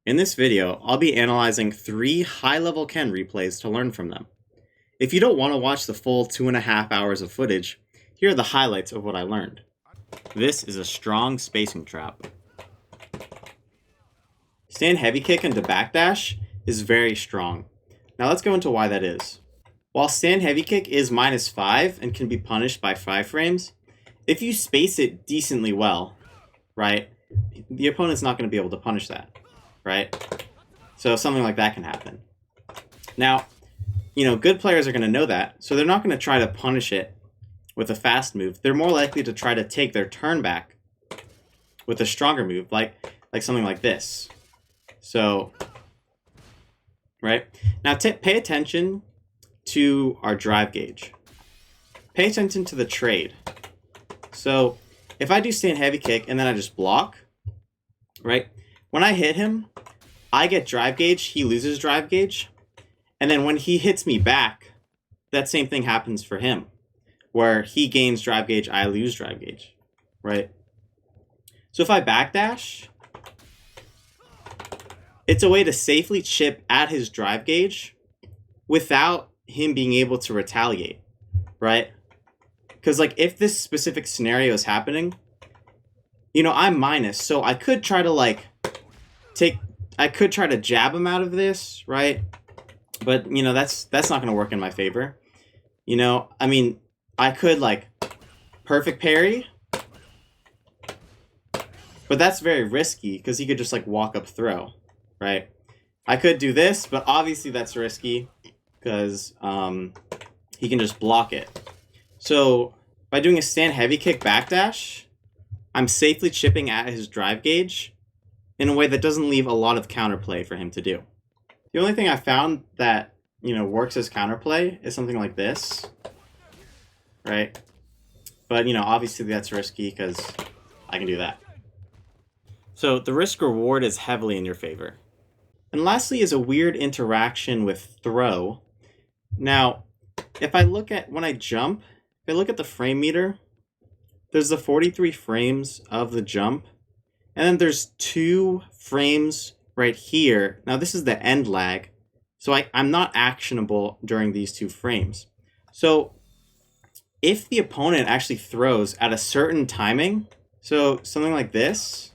In this video, I'll be analyzing 3 high-level Ken replays to learn from them. If you don't want to watch the full 2.5 hours of footage, here are the highlights of what I learned. This is a strong spacing trap. Stand heavy kick into backdash is very strong. Now let's go into why that is. While stand heavy kick is -5 and can be punished by 5 frames, if you space it decently well, right, the opponent's not going to be able to punish that, right? So something like that can happen. Now, good players are going to know that, so they're not going to try to punish it with a fast move. They're more likely to try to take their turn back with a stronger move, like something like this. So, right? Now pay attention to our drive gauge. Pay attention to the trade. So, if I do stand heavy kick and then I just block, right? When I hit him, I get drive gauge, he loses drive gauge. And then when he hits me back, that same thing happens for him, where he gains drive gauge, I lose drive gauge, right? So if I backdash, it's a way to safely chip at his drive gauge without him being able to retaliate, right? Because if this specific scenario is happening, I'm minus, so I could try to I could try to jab him out of this, right? But that's not going to work in my favor. I could perfect parry, but that's very risky because he could just walk up throw, right? I could do this, but obviously that's risky because he can just block it. So by doing a stand heavy kick backdash, I'm safely chipping at his drive gauge in a way that doesn't leave a lot of counterplay for him to do. The only thing I found that, works as counterplay is something like this, right? But, obviously that's risky because I can do that. So the risk reward is heavily in your favor. And lastly is a weird interaction with throw. Now, if I look at when I jump, if I look at the frame meter, there's the 43 frames of the jump, and then there's 2 frames right here. Now this is the end lag, so I'm not actionable during these 2 frames. So if the opponent actually throws at a certain timing, so something like this,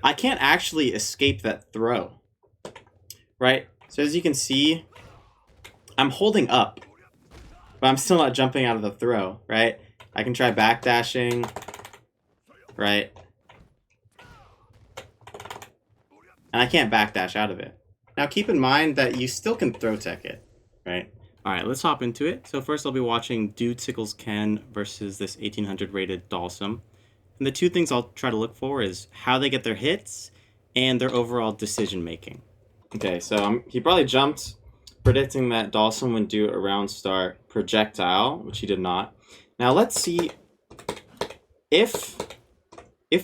I can't actually escape that throw, right? So as you can see, I'm holding up, but I'm still not jumping out of the throw, right? I can try backdashing, right? And I can't backdash out of it. Now keep in mind that you still can throw tech it, right? Alright, let's hop into it. So first I'll be watching Dudesickle's Ken versus this 1800 rated Dhalsim. And the 2 things I'll try to look for is how they get their hits and their overall decision making. Okay, so he probably jumped predicting that Dhalsim would do a round start projectile, which he did not. Now let's see if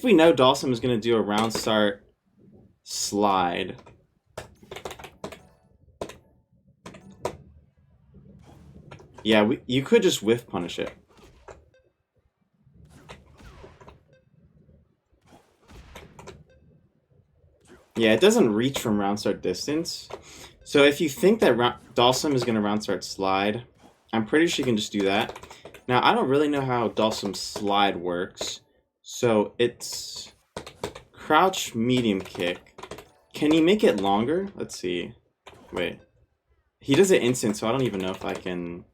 we know Dhalsim is going to do a round start slide. Yeah, you could just whiff punish it. Yeah, it doesn't reach from round start distance. So if you think that Dhalsim is going to round start slide, I'm pretty sure you can just do that. Now, I don't really know how Dhalsim's slide works. So it's crouch medium kick. Can he make it longer? Let's see. Wait. He does it instant, so I don't even know if I can...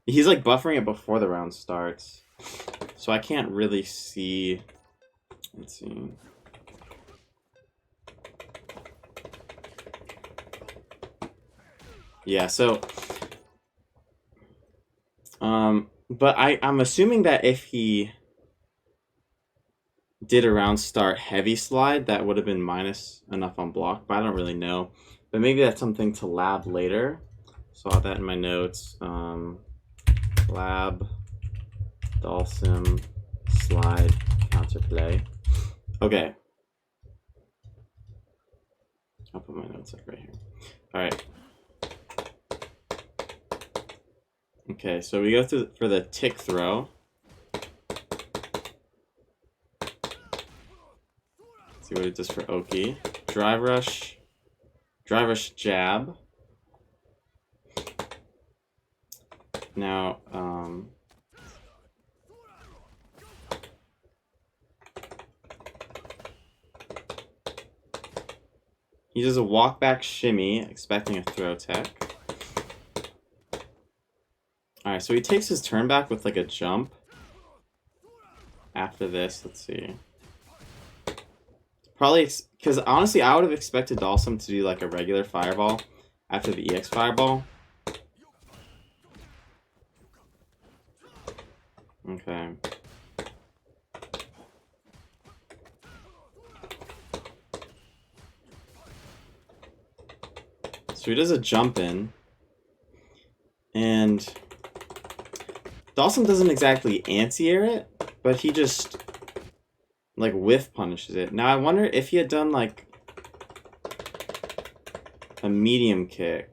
He's buffering it before the round starts. So I can't really see... Let's see. Yeah, so... But I'm assuming that if he did a round start heavy slide, that would have been minus enough on block, but I don't really know. But maybe that's something to lab later. So I'll have that in my notes. Lab, Dhalsim, slide, counterplay. Okay. I'll put my notes right here. All right. Okay, so we go for the tick throw. See what it does for Oki. Drive rush. Drive rush jab. Now, he does a walk back shimmy, expecting a throw tech. Alright, so he takes his turn back with like a jump. After this, let's see. Probably, because honestly, I would have expected Dhalsim to do like a regular fireball after the EX fireball. Okay. So he does a jump in. And Dhalsim doesn't exactly anti-air it, but he just like whiff punishes it. Now I wonder if he had done like a medium kick.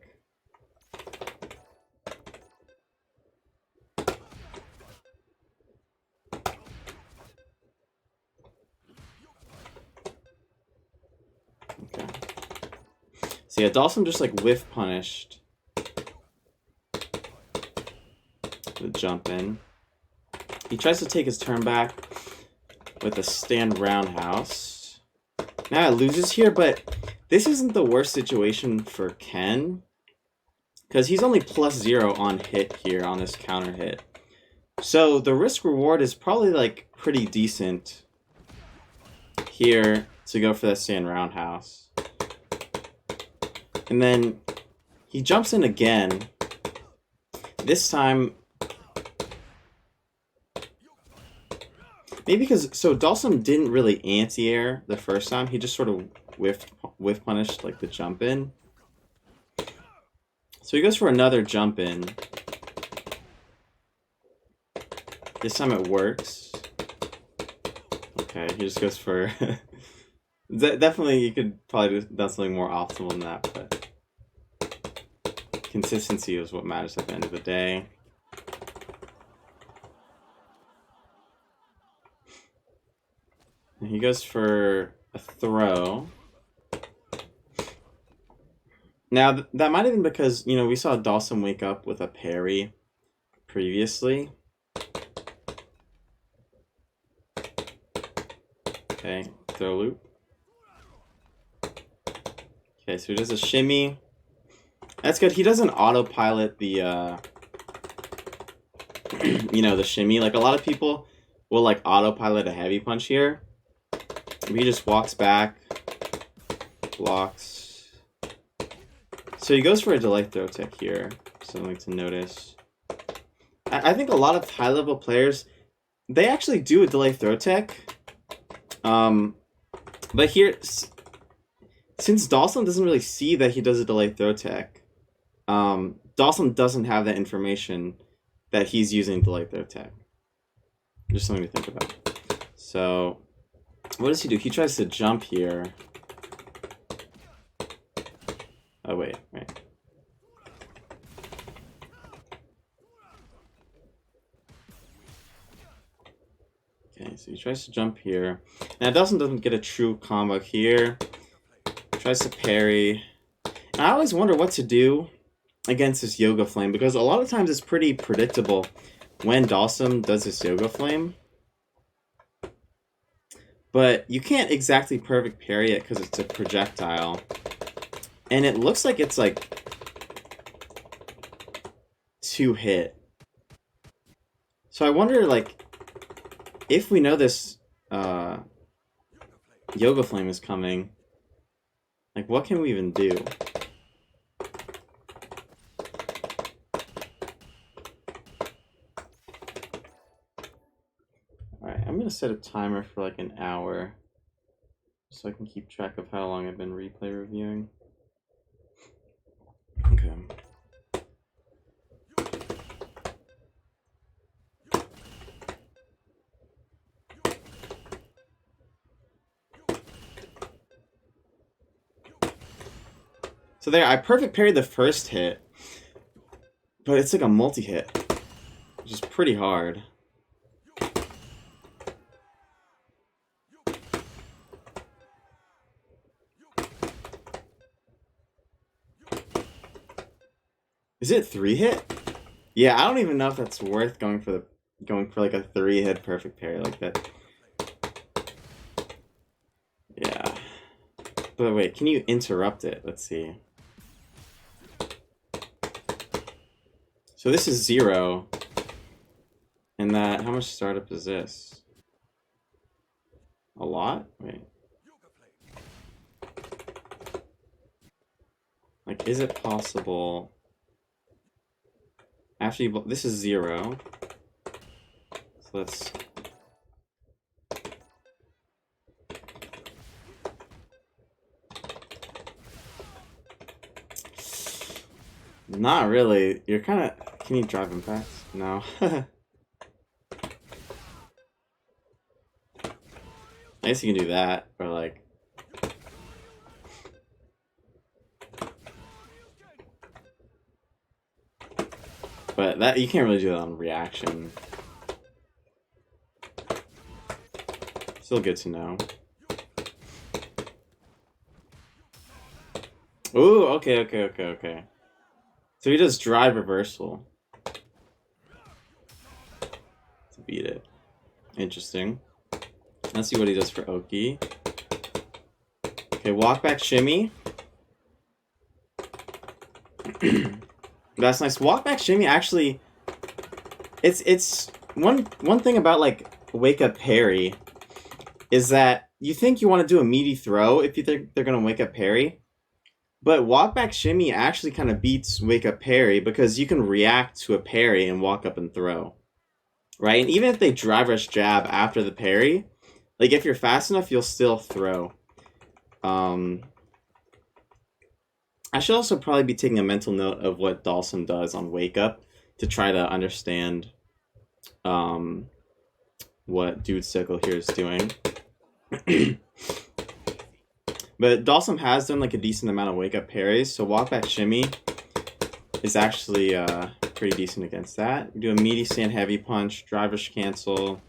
Okay. So yeah, Dhalsim just like whiff punished the jump in. He tries to take his turn back with a stand roundhouse. Now it loses here, but this isn't the worst situation for Ken, because he's only +0 on hit here on this counter hit. So the risk reward is probably like pretty decent here to go for that stand roundhouse. And then he jumps in again. This time, maybe because, so Dhalsim didn't really anti-air the first time. He just sort of whiff punished like the jump in. So he goes for another jump in. This time it works. Okay, he just goes for... Definitely you could probably do done something more optimal than that, but consistency is what matters at the end of the day. And he goes for a throw. Now, that might have been because, you know, we saw Dhalsim wake up with a parry previously. Okay, throw loop. Okay, so he does a shimmy. That's good. He doesn't autopilot the, you know, the shimmy. Like, a lot of people will, like, autopilot a heavy punch here. He just walks back, blocks. So he goes for a delay throw tech here. Something to notice. I think a lot of high-level players, they actually do a delay throw tech. But here, since Dhalsim doesn't really see that he does a delay throw tech, Dhalsim doesn't have that information that he's using delay throw tech. Just something to think about. So, what does he do? He tries to jump here. Oh, wait. Okay, so he tries to jump here. Now, Dhalsim doesn't get a true combo here. Tries to parry. And I always wonder what to do against this Yoga Flame, because a lot of times it's pretty predictable when Dhalsim does this Yoga Flame. But you can't exactly perfect parry it because it's a projectile. And it looks like it's like 2 hit. So I wonder, like, if we know this Yoga Flame is coming, like, what can we even do? Alright, I'm gonna set a timer for like an hour so I can keep track of how long I've been replay reviewing. Okay. So there, I perfect parried the first hit, but it's like a multi-hit, which is pretty hard. Is it 3-hit? Yeah, I don't even know if that's worth going for like a 3-hit perfect parry like that. Yeah. But wait, can you interrupt it? Let's see. So this is 0. And that, how much startup is this? A lot? Wait. Like, is it possible... After you... This is 0. So let's... Not really. You're kind of... Can you drive impact? No. I guess you can do that, or like... But that you can't really do that on reaction. Still good to know. Ooh, okay. So he does drive reversal to beat it. Interesting. Let's see what he does for Oki. Okay, walk back shimmy. That's nice. Walk back shimmy actually. It's one thing about like wake up parry is that you think you want to do a meaty throw if you think they're gonna wake up parry. But walk back shimmy actually kind of beats wake up parry because you can react to a parry and walk up and throw. Right? And even if they drive rush jab after the parry, like if you're fast enough, you'll still throw. I should also probably be taking a mental note of what Dhalsim does on wake up to try to understand what Dudesickle here is doing. But Dhalsim has done like a decent amount of wake up parries, so walk back shimmy is actually pretty decent against that. You do a meaty stand heavy punch, drive rush cancel.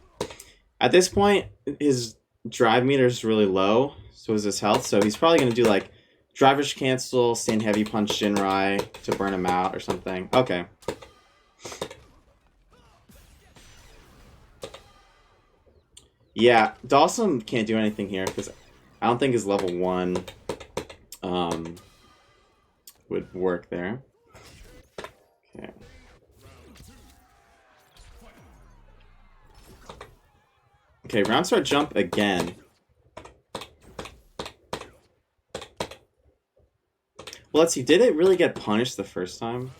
At this point, his drive meter is really low, so is his health, so he's probably going to do like drive rush cancel, stand heavy punch Jinrai to burn him out or something. Okay. Yeah, Dhalsim can't do anything here because I don't think his level 1 would work there. Okay. Okay, round start jump again. Well, let's see, did it really get punished the first time?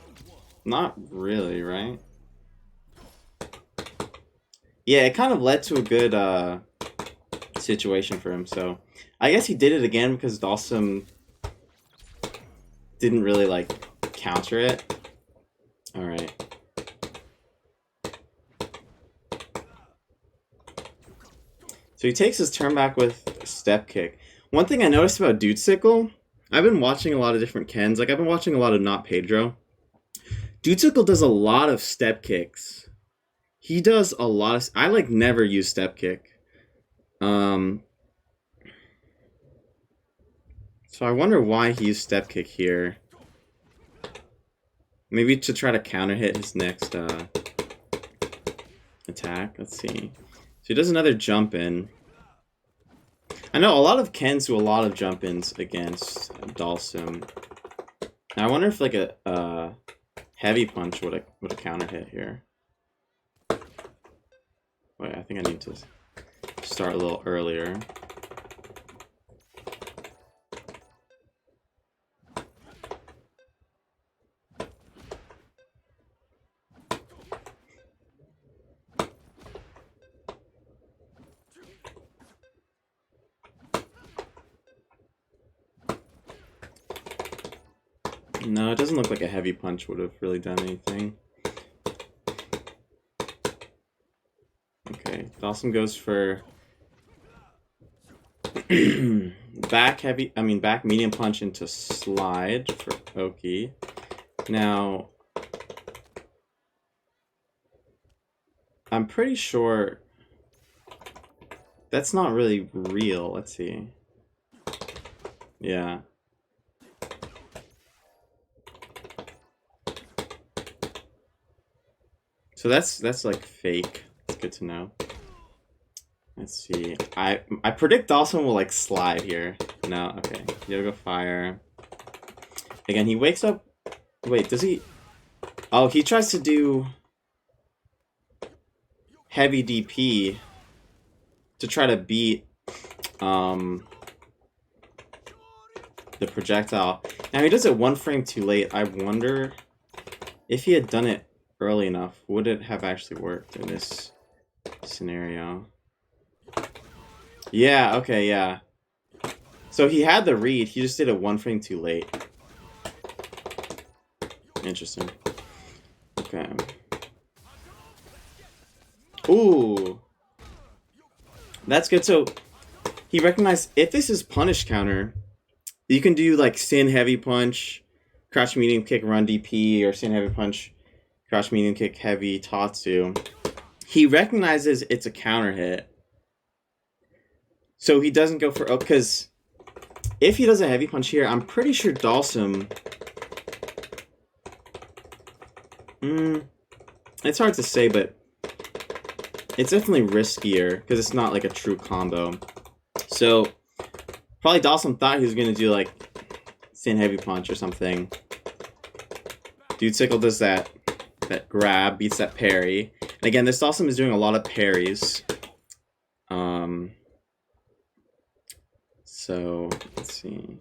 Not really, right? Yeah, it kind of led to a good situation for him, so I guess he did it again because Dhalsim didn't really like counter it. All right. So he takes his turn back with a step kick. One thing I noticed about Dudesickle, I've been watching a lot of different Kens. Like I've been watching a lot of Not Pedro. Dudesickle does a lot of step kicks. He does a lot of... I like never use step kick. So I wonder why he used step kick here. Maybe to try to counter hit his next attack. Let's see. So he does another jump in. I know a lot of Kens do a lot of jump ins against Dhalsim. Now I wonder if like a heavy punch would a counter hit here. Wait, I think I need to start a little earlier. No, it doesn't look like a heavy punch would have really done anything. Okay, Dhalsim goes for back medium punch into slide for Oki. Now, I'm pretty sure that's not really real. Let's see. Yeah. So that's like fake. It's good to know. Let's see. I predict Dhalsim will like slide here. No, okay. You gotta go fire. Again, he wakes up. Wait, does he? Oh, he tries to do heavy DP to try to beat the projectile. Now he does it one frame too late. I wonder if he had done it early enough, would it have actually worked in this scenario? Yeah, okay, yeah. So he had the read, he just did it one frame too late. Interesting. Okay. Ooh. That's good. So he recognized if this is punish counter, you can do like sin heavy punch, crouch medium kick, run DP, or sin heavy punch, crouch medium kick, heavy Tatsu. He recognizes it's a counter hit. So he doesn't go for... Oh, because if he does a heavy punch here, I'm pretty sure Dhalsim... it's hard to say, but it's definitely riskier because it's not like a true combo. So probably Dhalsim thought he was going to do like Sin Heavy Punch or something. Dudesickle does that grab, beats that parry. And again, this Dhalsim is doing a lot of parries. So let's see.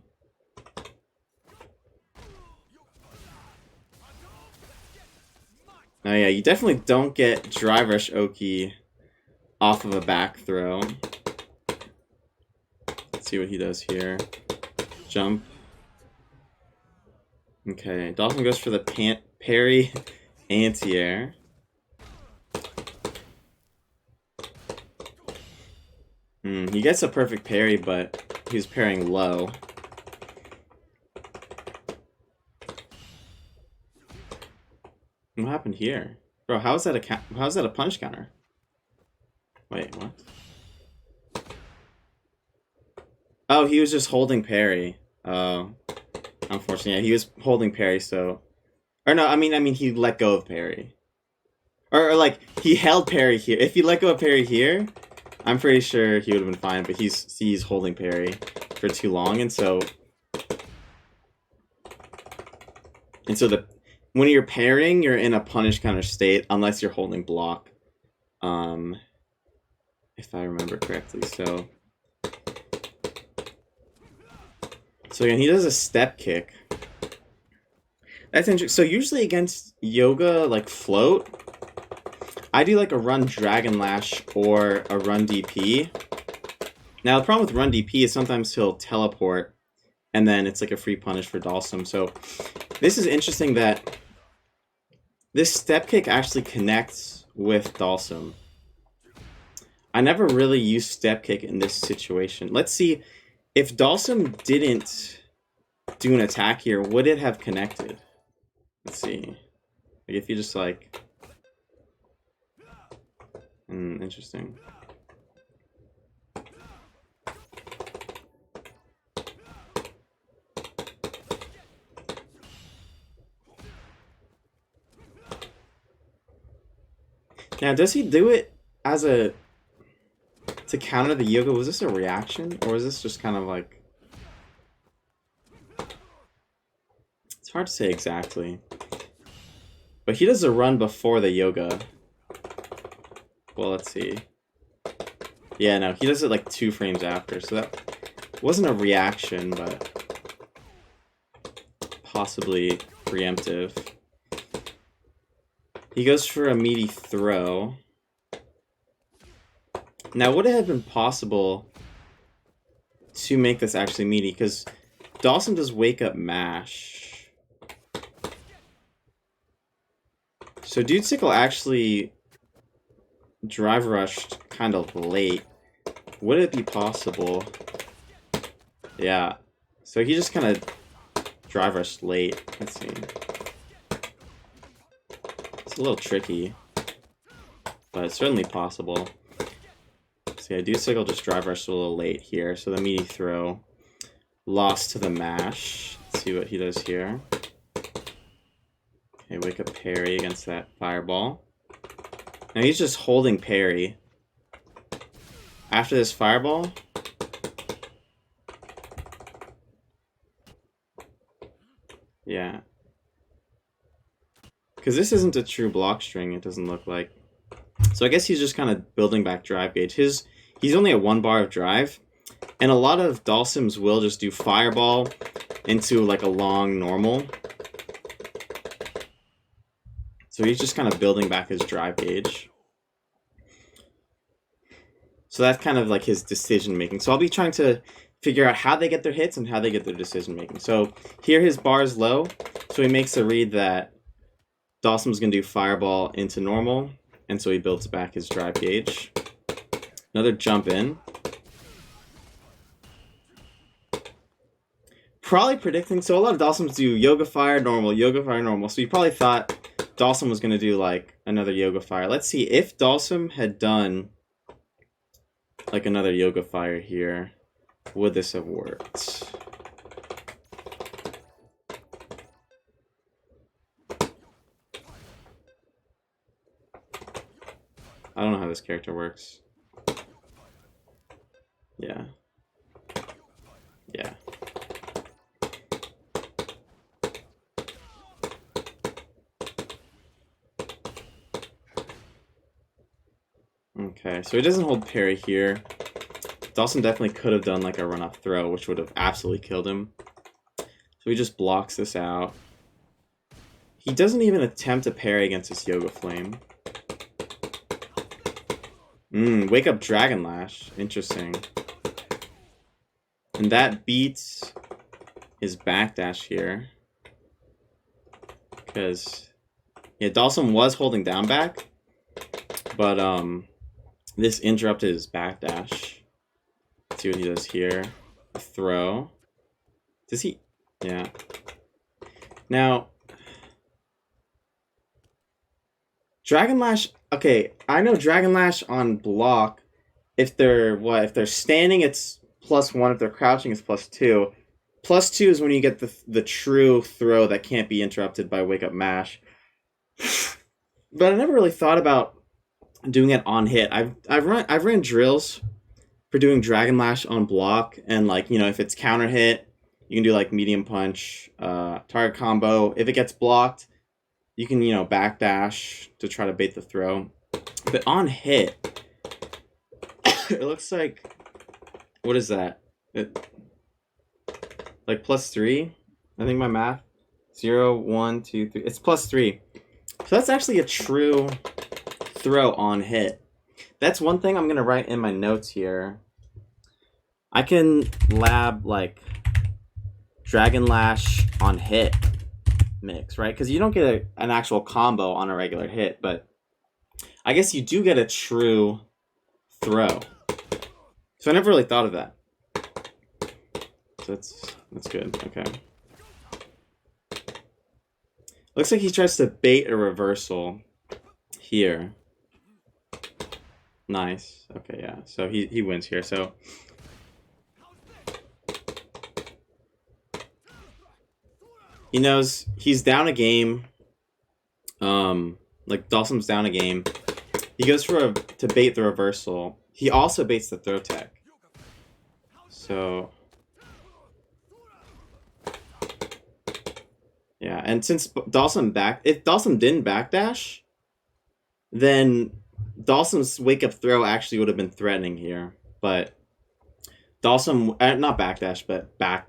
Oh yeah, you definitely don't get Drive Rush Oki off of a back throw. Let's see what he does here. Jump. Okay, Dhalsim goes for the parry anti-air. He gets a perfect parry, but he's parrying low. What happened here? Bro, how is that a punch counter? Wait, what? Oh, he was just holding parry. Oh. Unfortunately, yeah, he was holding parry, so... Or no, I mean he let go of parry. Or like, he held parry here. If he let go of parry here, I'm pretty sure he would have been fine, but he's holding parry for too long, and so... When you're parrying, you're in a punish counter state, unless you're holding block. If I remember correctly, so... So again, he does a step kick. That's interesting. So usually against Yoga, like float, I do like a run Dragon Lash or a run DP. Now the problem with run DP is sometimes he'll teleport, and then it's like a free punish for Dhalsim. So this is interesting that this step kick actually connects with Dhalsim. I never really used step kick in this situation. Let's see, if Dhalsim didn't do an attack here, would it have connected? Let's see. Like if you just like... interesting. Now, does he do it as a... to counter the Yoga? Was this a reaction? Or was this just kind of like... It's hard to say exactly. But he does a run before the Yoga. Well, let's see. Yeah, no, he does it like 2 frames after, so that wasn't a reaction, but possibly preemptive. He goes for a meaty throw. Now, would it have been possible to make this actually meaty? Because Dhalsim does wake up mash. So Dudesickle actually drive rushed kind of late. Would it be possible? Yeah. So he just kind of drive rushed late. Let's see. It's a little tricky, but it's certainly possible. So yeah, Dudesickle just drive rushed a little late here. So the meaty throw lost to the mash. Let's see what he does here. Okay, wake up parry against that fireball. Now he's just holding parry. After this fireball... Yeah. Because this isn't a true block string, it doesn't look like. So I guess he's just kind of building back drive gauge. He's only at 1 bar of drive, and a lot of Dhalsims will just do fireball into like a long normal. So he's just kind of building back his drive gauge. So that's kind of like his decision making. So I'll be trying to figure out how they get their hits and how they get their decision making. So here his bar is low, so he makes a read that Dhalsim's gonna do fireball into normal, and so he builds back his drive gauge. Another jump in. Probably predicting, so a lot of Dhalsims do Yoga Fire, normal, Yoga Fire, normal. So you probably thought Dhalsim was gonna do like another Yoga Fire. Let's see, if Dhalsim had done like another Yoga Fire here, would this have worked? I don't know how this character works. Yeah. Yeah. Okay, so he doesn't hold parry here. Dhalsim definitely could have done like a run-off throw, which would have absolutely killed him. So he just blocks this out. He doesn't even attempt to parry against this Yoga Flame. Wake Up Dragon Lash. Interesting. And that beats his backdash here. Because, yeah, Dhalsim was holding down back. But, this interrupted his backdash. Let's see what he does here. A throw. Does he? Yeah. Now, Dragon Lash, okay, I know Dragon Lash on block, if they're, if they're standing, it's +1, if they're crouching, it's +2. +2 is when you get the true throw that can't be interrupted by Wake Up Mash. But I never really thought about doing it on hit. I've ran drills for doing Dragon Lash on block, and like, you know, if it's counter hit, you can do like medium punch, target combo. If it gets blocked, you can, you know, backdash to try to bait the throw. But on hit, it looks like, what is that? Like +3? I think my math. 0, 1, 2, 3. It's +3. So that's actually a true throw on hit. That's one thing I'm gonna write in my notes here. I can lab like Dragon Lash on hit mix, right? Because you don't get an actual combo on a regular hit, but I guess you do get a true throw. So I never really thought of that. So that's good. Okay. Looks like he tries to bait a reversal here. Nice. Okay, yeah. So he wins here. So he knows he's down a game. Like Dhalsim's down a game. He goes to bait the reversal. He also baits the throw tech. So yeah, and since if Dhalsim didn't backdash, then Dhalsim's wake up throw actually would have been threatening here. But Dhalsim, not backdash, but back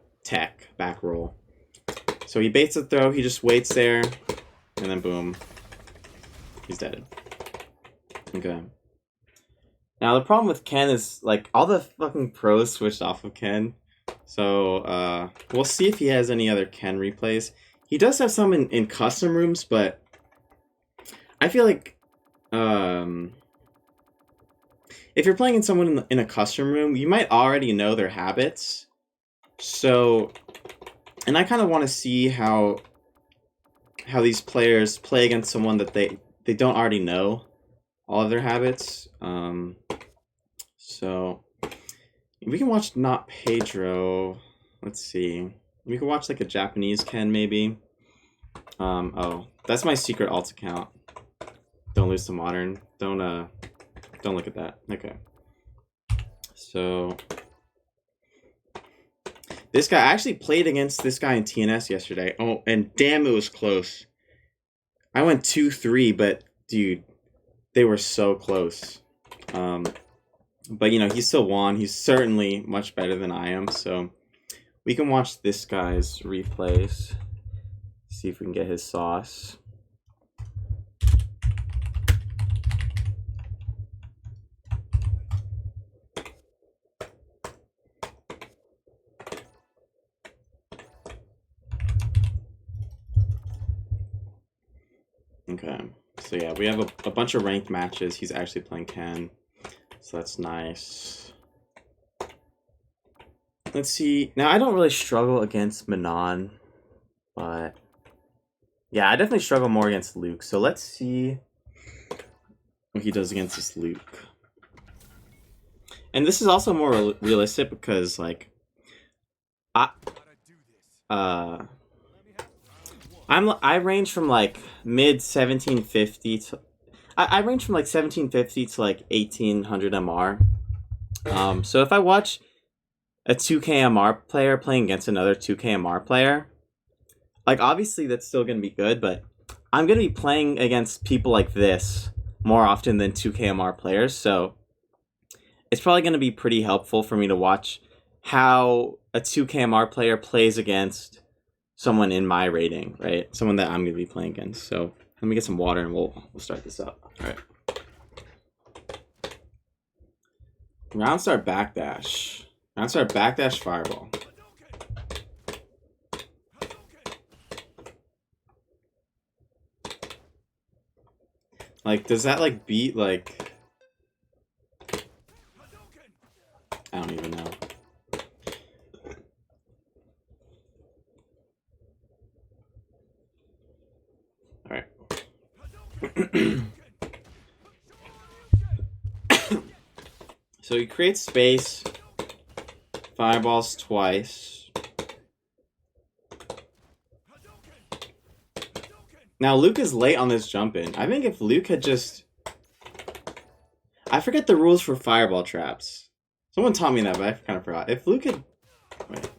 roll. So he baits the throw, he just waits there, and then boom, he's dead. Okay. Now the problem with Ken is, like, all the fucking pros switched off of Ken. So, we'll see if he has any other Ken replays. He does have some in custom rooms, but I feel like, if you're playing someone in a custom room, you might already know their habits. So, and I kind of want to see how these players play against someone that they don't already know all of their habits. So we can watch Not Pedro. Let's see. We can watch like a Japanese Ken maybe. Oh, that's my secret alt account. Don't lose to modern. Don't look at that. Okay. So this guy, I actually played against this guy in TNS yesterday. Oh, and damn, it was close. I went 2-3, but dude, they were so close. But you know, he still won. He's certainly much better than I am. So we can watch this guy's replays. See if we can get his sauce. Okay, so yeah, we have a bunch of ranked matches. He's actually playing Ken, so that's nice. Let's see. Now, I don't really struggle against Manon, but yeah, I definitely struggle more against Luke. So let's see what he does against this Luke. And this is also more realistic because, like, I range from like mid 1750 to I range from like 1750 to like 1800 MR. So if I watch a 2K MR player playing against another 2K MR player, like obviously that's still gonna be good, but I'm gonna be playing against people like this more often than 2K MR players, so it's probably gonna be pretty helpful for me to watch how a 2K MR player plays against someone in my rating, right? Someone that I'm going to be playing against. So let me get some water and we'll start this up. All right. Round start backdash. Round start backdash fireball. Like, does that like beat like... I don't even know. So he creates space, fireballs twice. Now Luke is late on this jump in. I think if Luke had just... I forget the rules for fireball traps. Someone taught me that, but I kind of forgot. If Luke had... Wait.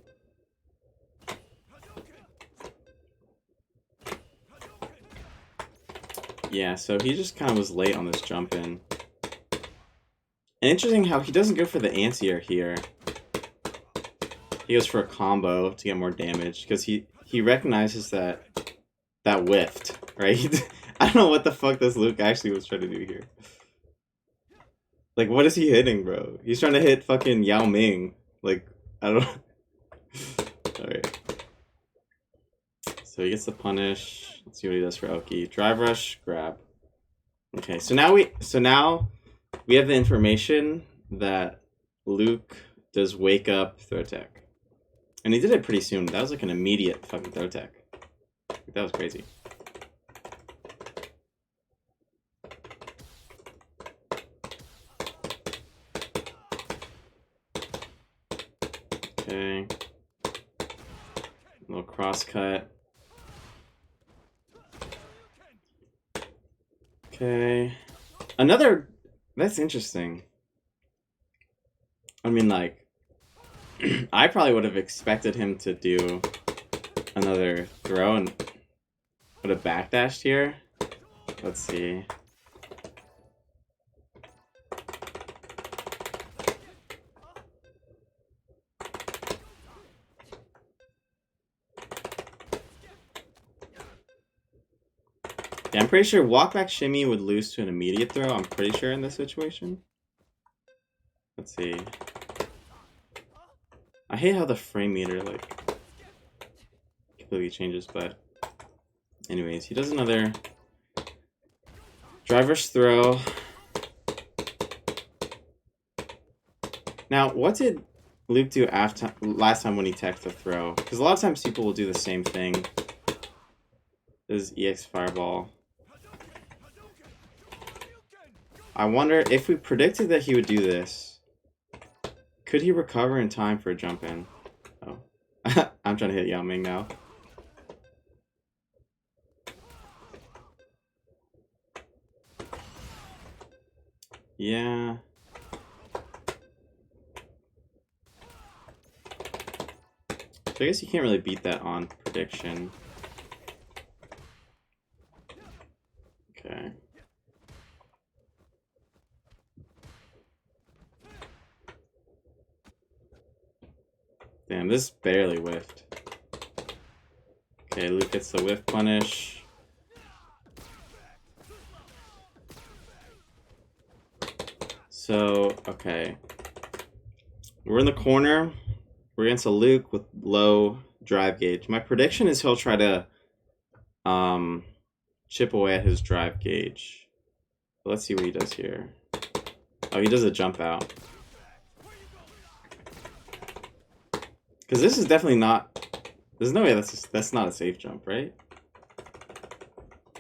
Yeah, so he just kind of was late on this jump in. And interesting how he doesn't go for the anti-air here. He goes for a combo to get more damage because he recognizes that whiffed, right? I don't know what the fuck this Luke actually was trying to do here. Like, what is he hitting, bro? He's trying to hit fucking Yao Ming. Like, I don't know. Alright. So he gets the punish. Let's see what he does for Oki. Drive rush, grab. Okay, so now we have the information that Luke does wake up throw tech. And he did it pretty soon. That was like an immediate fucking throw tech. That was crazy. Okay. A little cross cut. Okay. Another... That's interesting. I mean, like... I probably would have expected him to do another throw and would have backdashed here. Let's see. Yeah, I'm pretty sure walk back shimmy would lose to an immediate throw. I'm pretty sure in this situation. Let's see. I hate how the frame meter like completely changes, but anyways, he does another driver's throw. Now, what did Luke do after last time when he teched the throw? Because a lot of times people will do the same thing. This is EX fireball. I wonder if we predicted that he would do this, could he recover in time for a jump in? Oh, I'm trying to hit Yao Ming now. Yeah. So I guess you can't really beat that on prediction. Okay. Damn, this barely whiffed. Okay, Luke gets the whiff punish. So, okay. We're in the corner. We're against a Luke with low drive gauge. My prediction is he'll try to chip away at his drive gauge. Let's see what he does here. Oh, he does a jump out. Because this is definitely not... There's no way that's not a safe jump, right?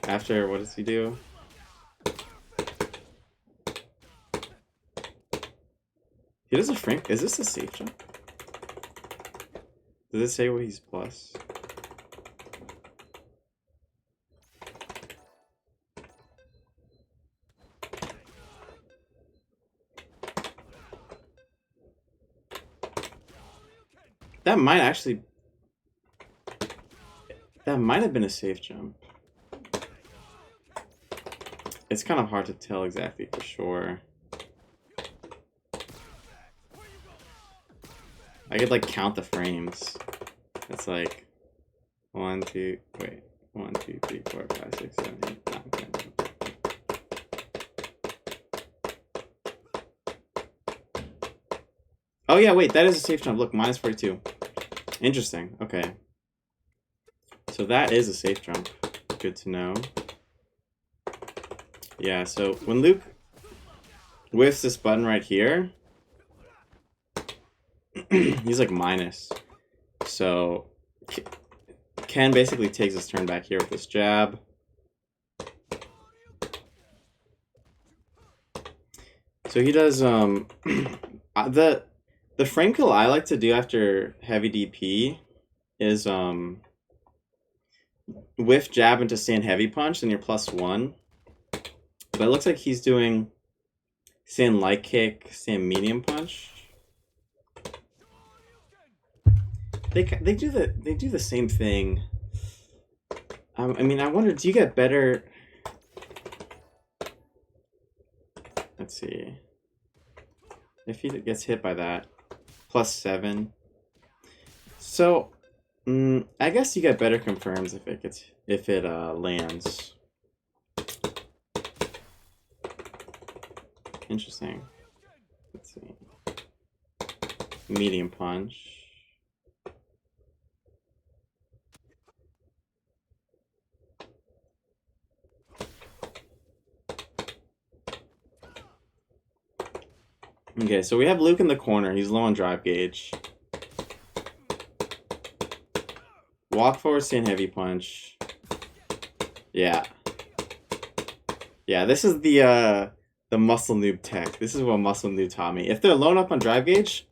After, what does he do? He does a Frank. Is this a safe jump? Does it say what he's plus? That might actually... That might have been a safe jump. It's kind of hard to tell exactly for sure. I could like count the frames. It's like 1, 2, 3, 4, 5, 6, 7, 8, 9, 10. Oh yeah, wait, that is a safe jump. Look, minus 42. Interesting. Okay. So that is a safe jump. Good to know. Yeah, so when Luke whiffs this button right here, he's like minus. So Ken basically takes his turn back here with this jab. So he does the frame kill I like to do after heavy DP is whiff jab into stand heavy punch, and you're +1. But it looks like he's doing stand light kick, stand medium punch. They do the same thing. I mean, I wonder, do you get better? Let's see. If he gets hit by that, +7. So, I guess you get better confirms if it lands. Interesting. Let's see. Medium punch. Okay, so we have Luke in the corner. He's low on drive gauge. Walk forward, stand heavy punch. Yeah. Yeah, this is the muscle noob tech. This is what muscle noob taught me. If they're low up on drive gauge,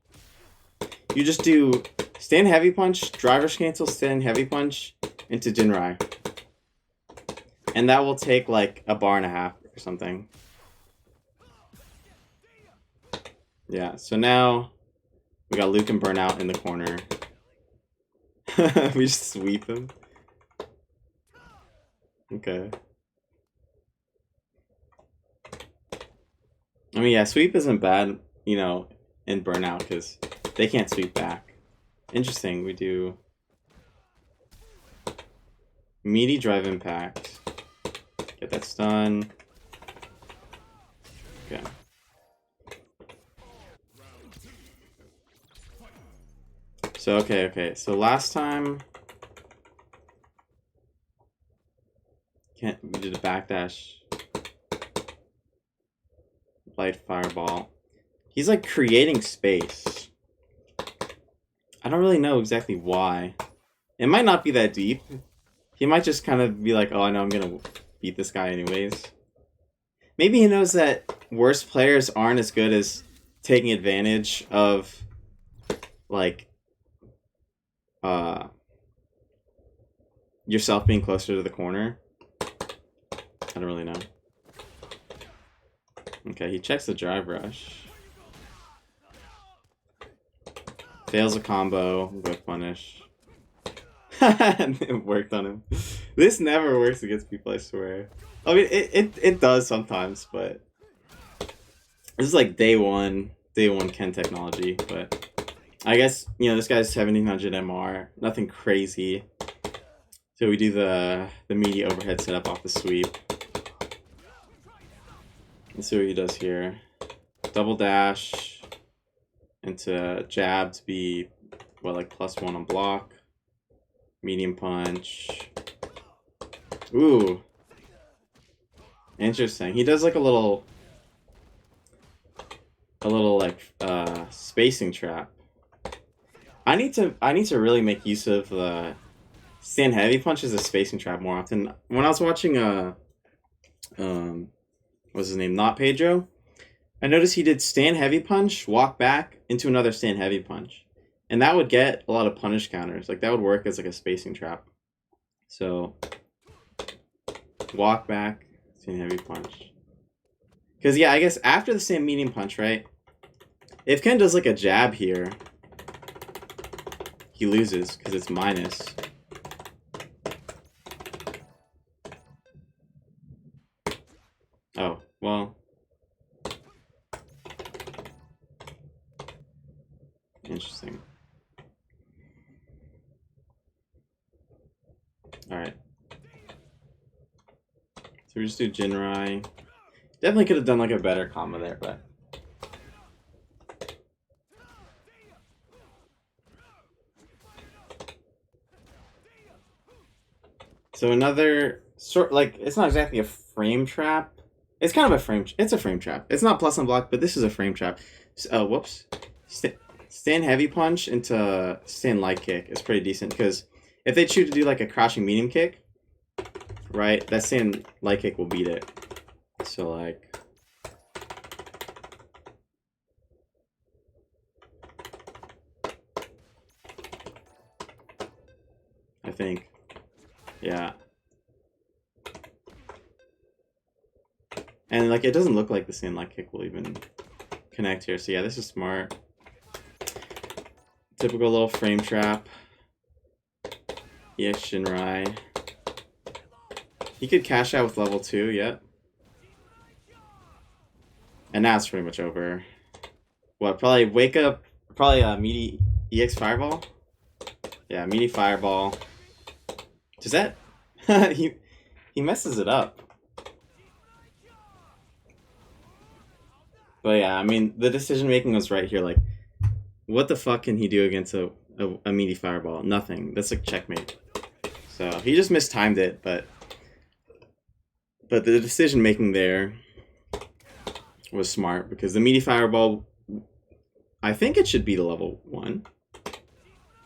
you just do stand heavy punch, driver's cancel, stand heavy punch into Jinrai. And that will take like a bar and a half or something. Yeah, so now we got Luke and Burnout in the corner. We just sweep him. Okay. I mean, yeah, sweep isn't bad, you know, in Burnout because they can't sweep back. Interesting, we do meaty drive impact. Get that stun. Okay. So, okay. So last time, we did a backdash. Light fireball. He's like creating space. I don't really know exactly why. It might not be that deep. He might just kind of be like, oh, I know I'm gonna beat this guy anyways. Maybe he knows that worse players aren't as good as taking advantage of, like, yourself being closer to the corner. I don't really know. Okay, he checks the drive rush. Fails a combo, whip punish. It worked on him. This never works against people, I swear. I mean, it does sometimes, but this is like day one Ken technology. But I guess, you know, this guy's 1700 MR, nothing crazy. So we do the meaty overhead setup off the sweep. Let's see what he does here. Double dash into jab to be, what, like +1 on block. Medium punch. Ooh. Interesting. He does like a little like spacing trap. I need to really make use of the stand heavy punch as a spacing trap more often. When I was watching what's his name? Not Pedro. I noticed he did stand heavy punch, walk back into another stand heavy punch. And that would get a lot of punish counters. Like that would work as like a spacing trap. So walk back, stand heavy punch. Because yeah, I guess after the stand medium punch, right? If Ken does like a jab here, he loses because it's minus. Oh, well. Interesting. Alright. So we just do Jinrai. Definitely could have done like a better combo there, but... So another sort, like, it's not exactly a frame trap. It's kind of a frame. It's a frame trap. It's not plus on block, but this is a frame trap. So, whoops. Stand heavy punch into stand light kick is pretty decent because if they choose to do like a crouching medium kick, right, that stand light kick will beat it. So like, I think, yeah. And like, it doesn't look like the stand light kick will even connect here. So yeah, this is smart. Typical little frame trap. EX Shinrai. He could cash out with level 2, yep. And now it's pretty much over. What, probably wake up, probably a meaty EX Fireball? Yeah, meaty Fireball. Does that... he messes it up. But yeah, I mean, the decision making was right here, like, what the fuck can he do against a meaty Fireball? Nothing. That's like checkmate. So he just mistimed it, but the decision making there was smart because the meaty Fireball, I think it should be the level 1.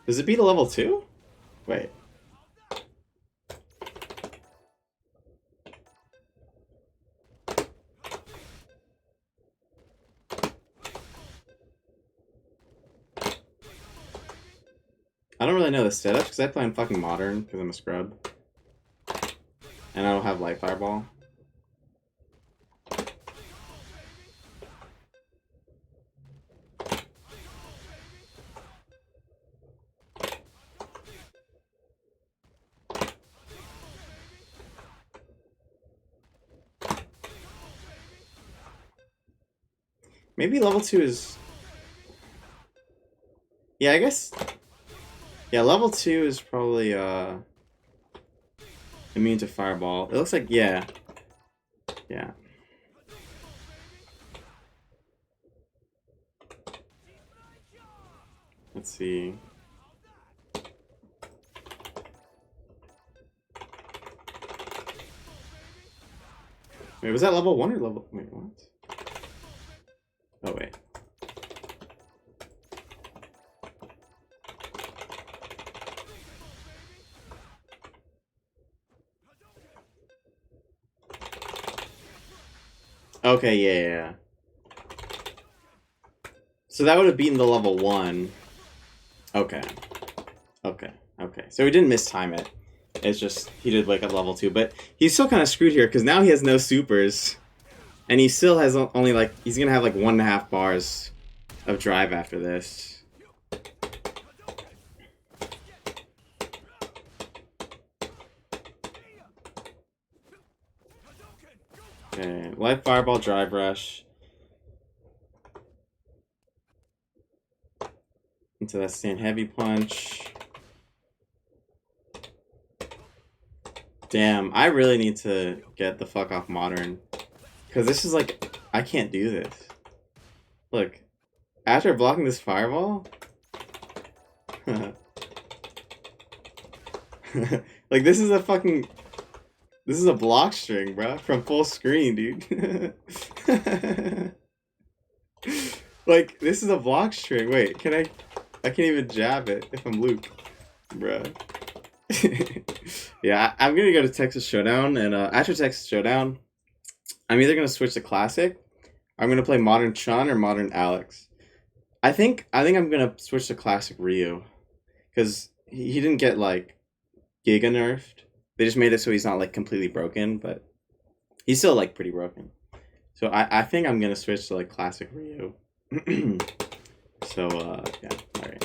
Does it beat a level 2? Wait. I don't really know the setup because I play on fucking modern because I'm a scrub. And I don't have light Fireball. Maybe level 2 is... Yeah, I guess... Yeah, level 2 is probably immune to Fireball. It looks like, yeah. Yeah. Let's see. Wait, was that level 1 or level... Wait, what? Oh, wait. Okay, yeah. So that would have beaten the level 1. Okay. So he didn't mistime it. It's just, he did wake up level 2. But he's still kind of screwed here, because now he has no supers. And he still has only like, he's gonna have like 1.5 bars of drive after this. Okay, light fireball, drive rush. Into that stand heavy punch. Damn, I really need to get the fuck off modern. Because this is like, I can't do this. Look, after blocking this fireball... like, this is a fucking... This is a block string, bro, from full screen, dude. Like, this is a block string. Wait, can I can't even jab it if I'm Luke, bro. Yeah, I'm gonna go to Texas Showdown, and after Texas Showdown, I'm either gonna switch to Classic, or I'm gonna play Modern Chun or Modern Alex. I think I'm gonna switch to Classic Ryu, because he didn't get like Giga nerfed. They just made it so he's not like completely broken, but he's still like pretty broken. So I think I'm gonna switch to like Classic Ryu. So yeah, all right.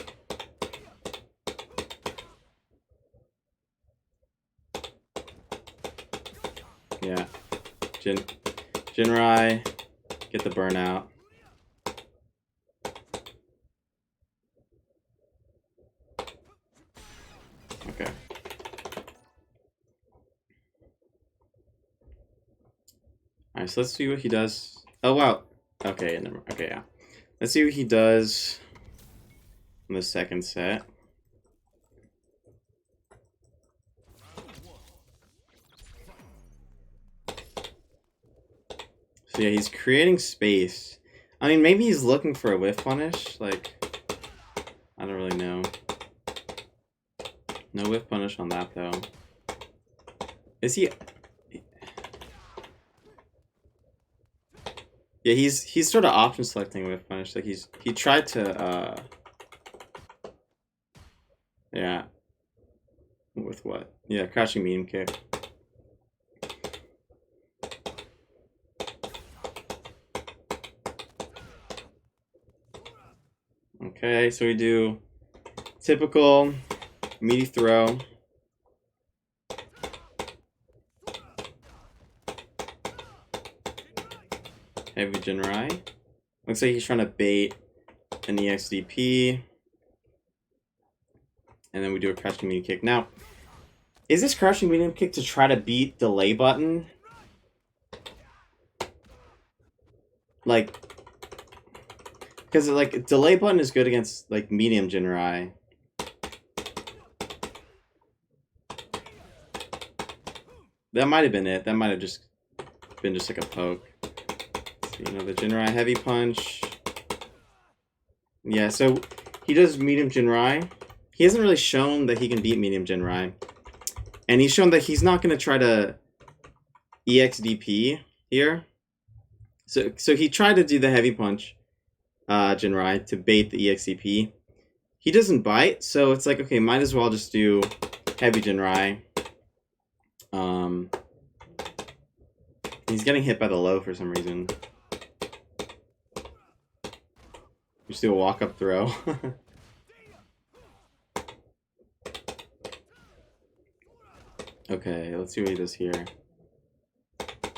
Yeah, Jinrai, get the burnout. Okay. Alright, so let's see what he does. Oh wow. Okay, never mind. Okay, yeah. Let's see what he does in the second set. So yeah, he's creating space. I mean, maybe he's looking for a whiff punish. Like, I don't really know. No whiff punish on that though. Is he? Yeah, he's sort of option selecting whiff punish. Like he tried to yeah. With what? Yeah, crouching medium kick. Okay, so we do typical meaty throw. Heavy Jinrai. Looks like he's trying to bait an EXDP. And then we do a crouching medium kick. Now, is this crouching medium kick to try to beat delay button? Like, because like delay button is good against like medium Jinrai. That might have been it. That might have just been just like a poke. So, you know, the Jinrai heavy punch. Yeah, so he does medium Jinrai. He hasn't really shown that he can beat medium Jinrai. And he's shown that he's not going to try to EXDP here. So he tried to do the heavy punch Jinrai to bait the EXDP. He doesn't bite, so it's like, okay, might as well just do heavy Jinrai. He's getting hit by the low for some reason. Just do a walk-up throw. Okay, let's see what he does here.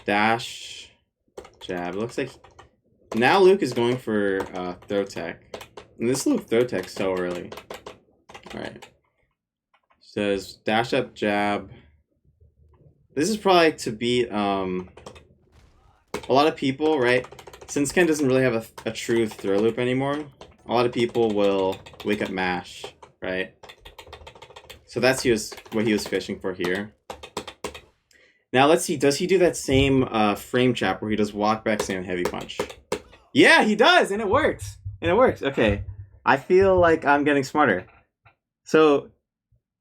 Dash, jab. Looks like now Luke is going for throw tech. And this Luke throw tech so early. Alright. Says dash up, jab. This is probably to beat a lot of people, right? Since Ken doesn't really have a true throw loop anymore, a lot of people will wake up mash, right? So that's what he was fishing for here. Now let's see, does he do that same frame trap where he does walk back stand heavy punch? Yeah, he does, and it works. And it works. Okay. I feel like I'm getting smarter. So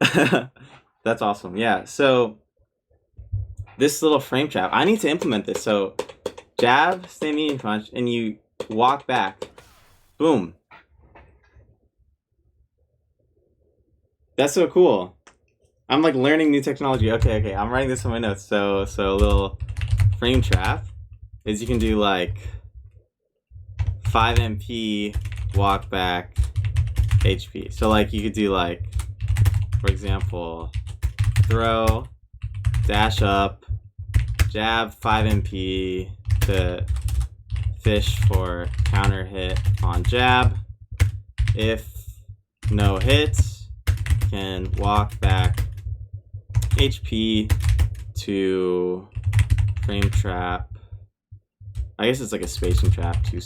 that's awesome. Yeah. So this little frame trap, I need to implement this. So jab, stand medium punch, and you walk back. Boom. That's so cool. I'm like learning new technology. Okay, I'm writing this in my notes. So a little frame trap. is you can do like 5 MP, walk back, HP. So like you could do like, for example, throw, dash up, jab 5 MP to fish for counter hit on jab. If no hits, can walk back HP to frame trap. I guess it's like a spacing trap to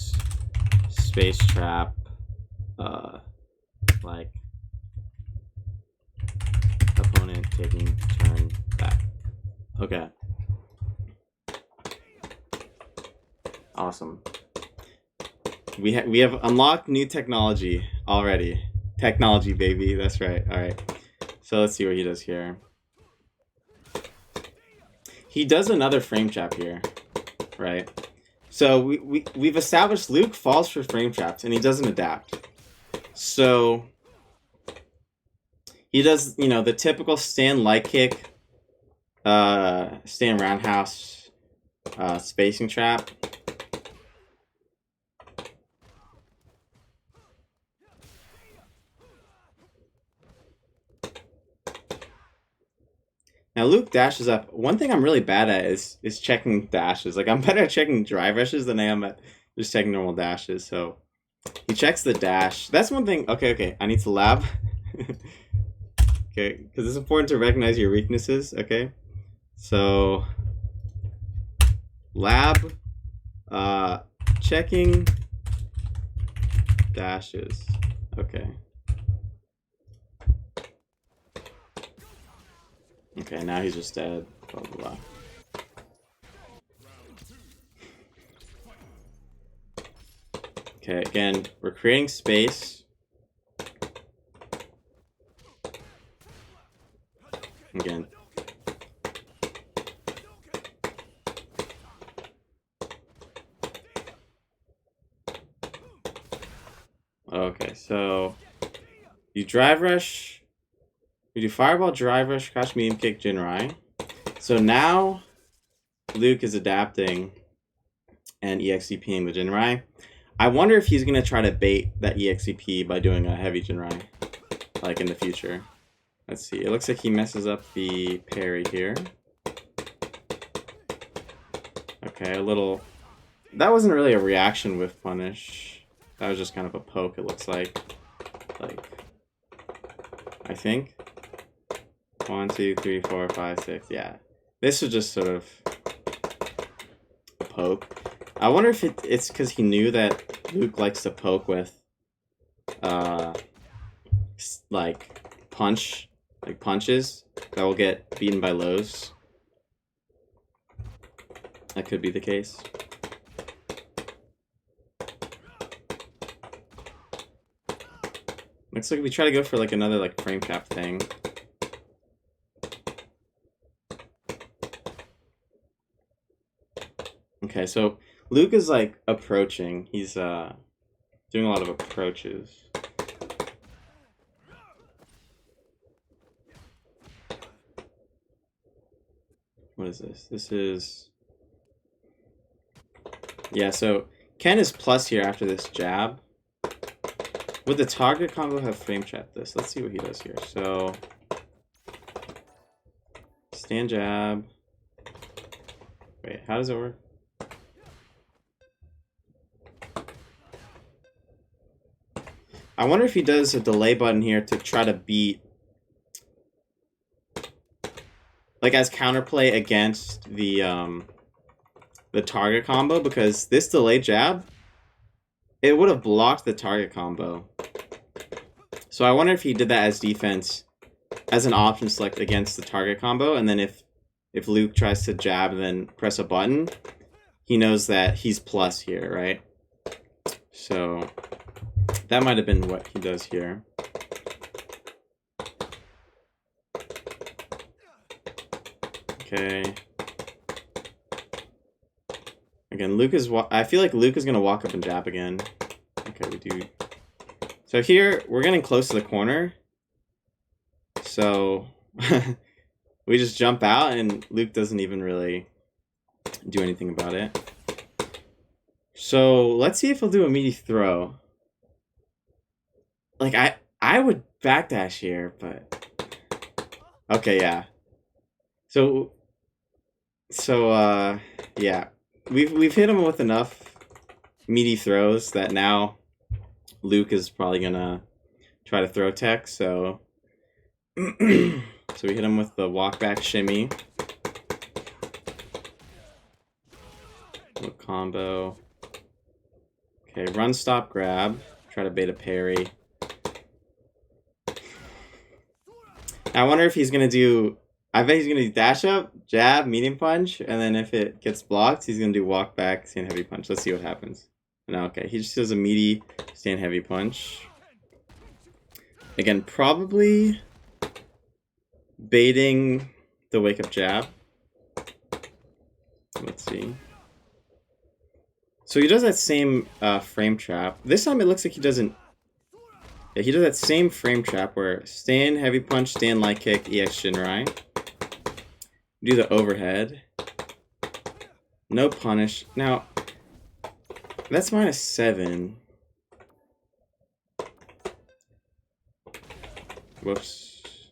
space trap, like opponent taking turn back. Okay. Awesome. We have unlocked new technology already. Technology, baby. That's right. All right. So let's see what he does here. He does another frame trap here, right? So we've established Luke falls for frame traps and he doesn't adapt. So he does, you know, the typical stand light kick, stand roundhouse, spacing trap. Now Luke dashes up. One thing I'm really bad at is checking dashes. Like I'm better at checking drive rushes than I am at just checking normal dashes. So he checks the dash. That's one thing. Okay. I need to lab. Okay, because it's important to recognize your weaknesses. Okay, so lab, checking dashes. Okay. Okay, now he's just dead. Blah, blah, blah. Okay, again, we're creating space. Again. Okay, so you drive rush. We do fireball, drive rush, crouch, medium kick, Jinrai. So now Luke is adapting and EXCPing the Jinrai. I wonder if he's gonna try to bait that EXCP by doing a heavy Jinrai, like in the future. Let's see. It looks like he messes up the parry here. Okay, a little. That wasn't really a reaction with punish. That was just kind of a poke. It looks like I think. 1, 2, 3, 4, 5, 6. Yeah, this was just sort of a poke. I wonder if it's because he knew that Luke likes to poke with, like punches that will get beaten by lows. That could be the case. Looks like we try to go for like another like frame trap thing. Okay, so Luke is like approaching. He's doing a lot of approaches. What is this? This is... Yeah, so Ken is plus here after this jab. Would the target combo have frame trap this? Let's see what he does here. So stand jab. Wait, how does it work? I wonder if he does a delay button here to try to beat, like as counterplay against the target combo, because this delay jab, it would have blocked the target combo. So I wonder if he did that as defense, as an option select against the target combo, and then if Luke tries to jab and then press a button, he knows that he's plus here, right? So that might have been what he does here. Okay. Again, Luke is... I feel like Luke is going to walk up and jab again. Okay, we do... So here, we're getting close to the corner. So we just jump out and Luke doesn't even really do anything about it. So let's see if he'll do a meaty throw. Like I would backdash here, but okay, yeah. So yeah. We've hit him with enough meaty throws that now Luke is probably gonna try to throw tech, so so we hit him with the walk back shimmy. Little combo. Okay, run, stop, grab. Try to bait a parry. I wonder if he's gonna do. I bet he's gonna do dash up, jab, medium punch, and then if it gets blocked, he's gonna do walk back, stand heavy punch. Let's see what happens. No, okay, he just does a meaty stand heavy punch. Again, probably baiting the wake up jab. Let's see. So he does that same frame trap. This time it looks like he doesn't. Yeah, he does that same frame trap where stand heavy punch, stand light kick, EX Shinrai. Do the overhead. No punish. Now, that's -7. Whoops.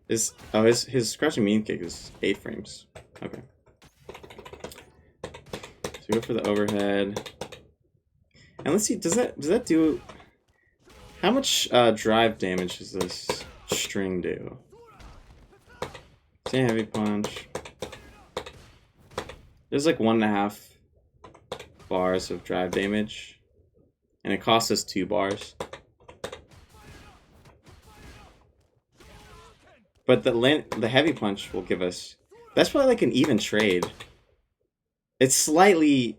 His scratching mean kick is 8 frames. Okay. So we go for the overhead. And let's see, does that do... How much drive damage does this string do? Stand heavy punch. There's like 1.5 bars of drive damage. And it costs us 2 bars. But the heavy punch will give us... That's probably like an even trade. It's slightly...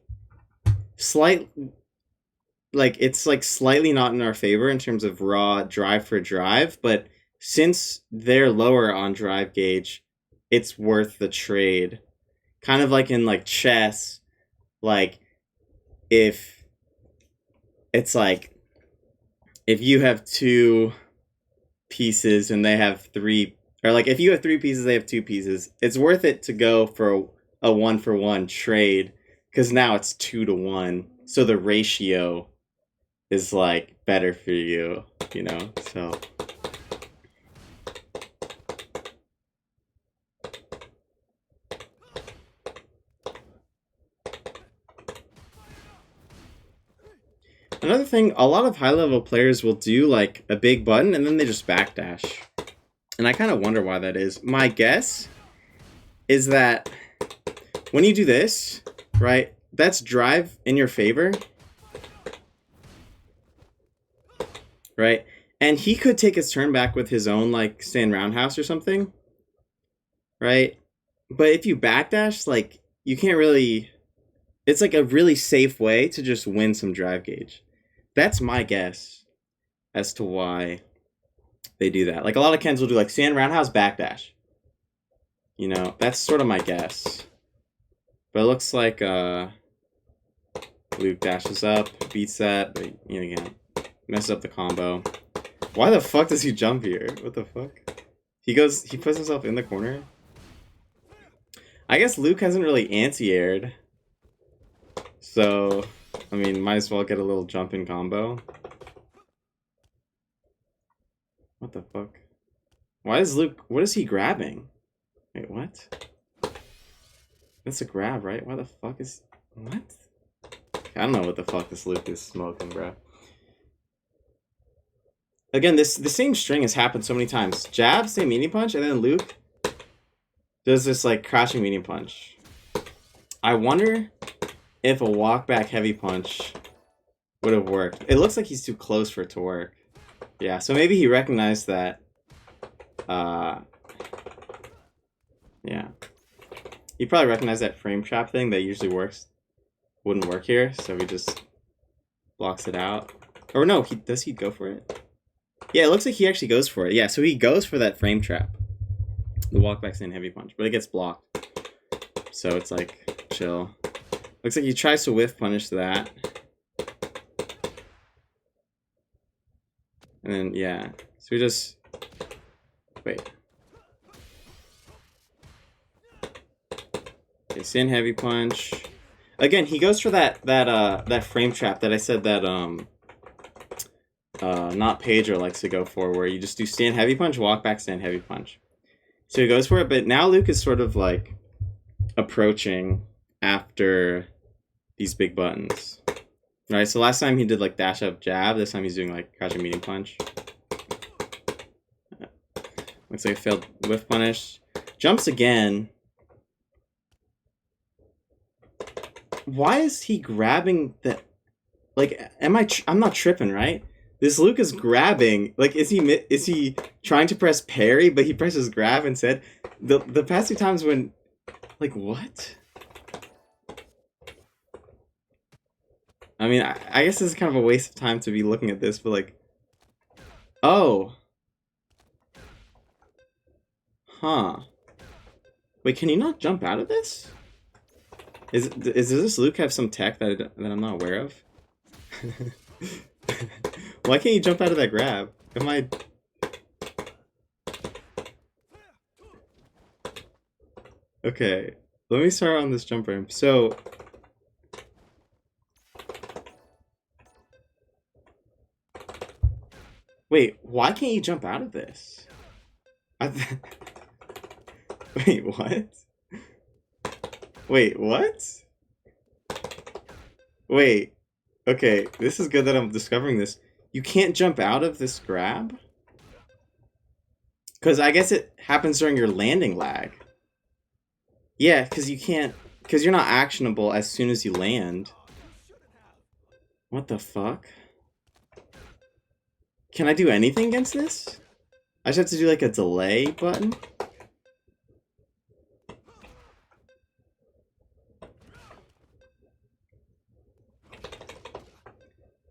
Like, it's like slightly not in our favor in terms of raw drive for drive, but since they're lower on drive gauge, it's worth the trade. Kind of like in like chess, like if it's like if you have 2 pieces and they have 3, or like if you have 3 pieces, they have 2 pieces, it's worth it to go for a 1-for-1 trade because now it's 2 to 1, so the ratio is like better for you, you know, so. Another thing, a lot of high-level players will do like a big button and then they just backdash. And I kind of wonder why that is. My guess is that when you do this, right, that's drive in your favor. Right? And he could take his turn back with his own, like, stand roundhouse or something. Right? But if you backdash, like, you can't really... It's, like, a really safe way to just win some drive gauge. That's my guess as to why they do that. Like, a lot of Kens will do, like, stand roundhouse, backdash. You know, that's sort of my guess. But it looks like, Luke dashes up, beats that, but, you know, again... Messes up the combo. Why the fuck does he jump here? What the fuck? He puts himself in the corner. I guess Luke hasn't really anti-aired. So, I mean, might as well get a little jump-in combo. What the fuck? Why is Luke... What is he grabbing? Wait, what? That's a grab, right? Why the fuck is... What? I don't know what the fuck this Luke is smoking, bro. Again, the same string has happened so many times. Jab, same medium punch, and then Luke does this, like, crashing medium punch. I wonder if a walk back heavy punch would have worked. It looks like he's too close for it to work. Yeah, so maybe he recognized that. Yeah. He probably recognized that frame trap thing that usually wouldn't work here, so he just blocks it out. Or no, does he go for it? Yeah, it looks like he actually goes for it. Yeah, so he goes for that frame trap. The walk back stand heavy punch, but it gets blocked. So it's like, chill. Looks like he tries to whiff punish that. And then, yeah. So we just... Wait. Okay, stand heavy punch. Again, he goes for that frame trap that I said that not Pedro likes to go for, where you just do stand heavy punch, walk back, stand heavy punch. So he goes for it, but now Luke is sort of like approaching after these big buttons. Alright, so last time he did like dash up jab, this time he's doing like crouching medium punch. Looks like a failed whiff punish. Jumps again. Why is he grabbing the... Like, I'm not tripping, right? This Luke is grabbing. Like, is he trying to press parry, but he presses grab instead? The past 2 times when... Like, what? I mean, I guess this is kind of a waste of time to be looking at this, but like... Oh. Huh. Wait, can you not jump out of this? Does this Luke have some tech that I'm not aware of? Why can't you jump out of that grab? Am I... Okay, let me start on this jump ramp. So... Wait, why can't you jump out of this? Wait, what? Wait, what? Wait. Okay, this is good that I'm discovering this. You can't jump out of this grab? Because I guess it happens during your landing lag. Yeah, because you can't... Because you're not actionable as soon as you land. What the fuck? Can I do anything against this? I just have to do like a delay button?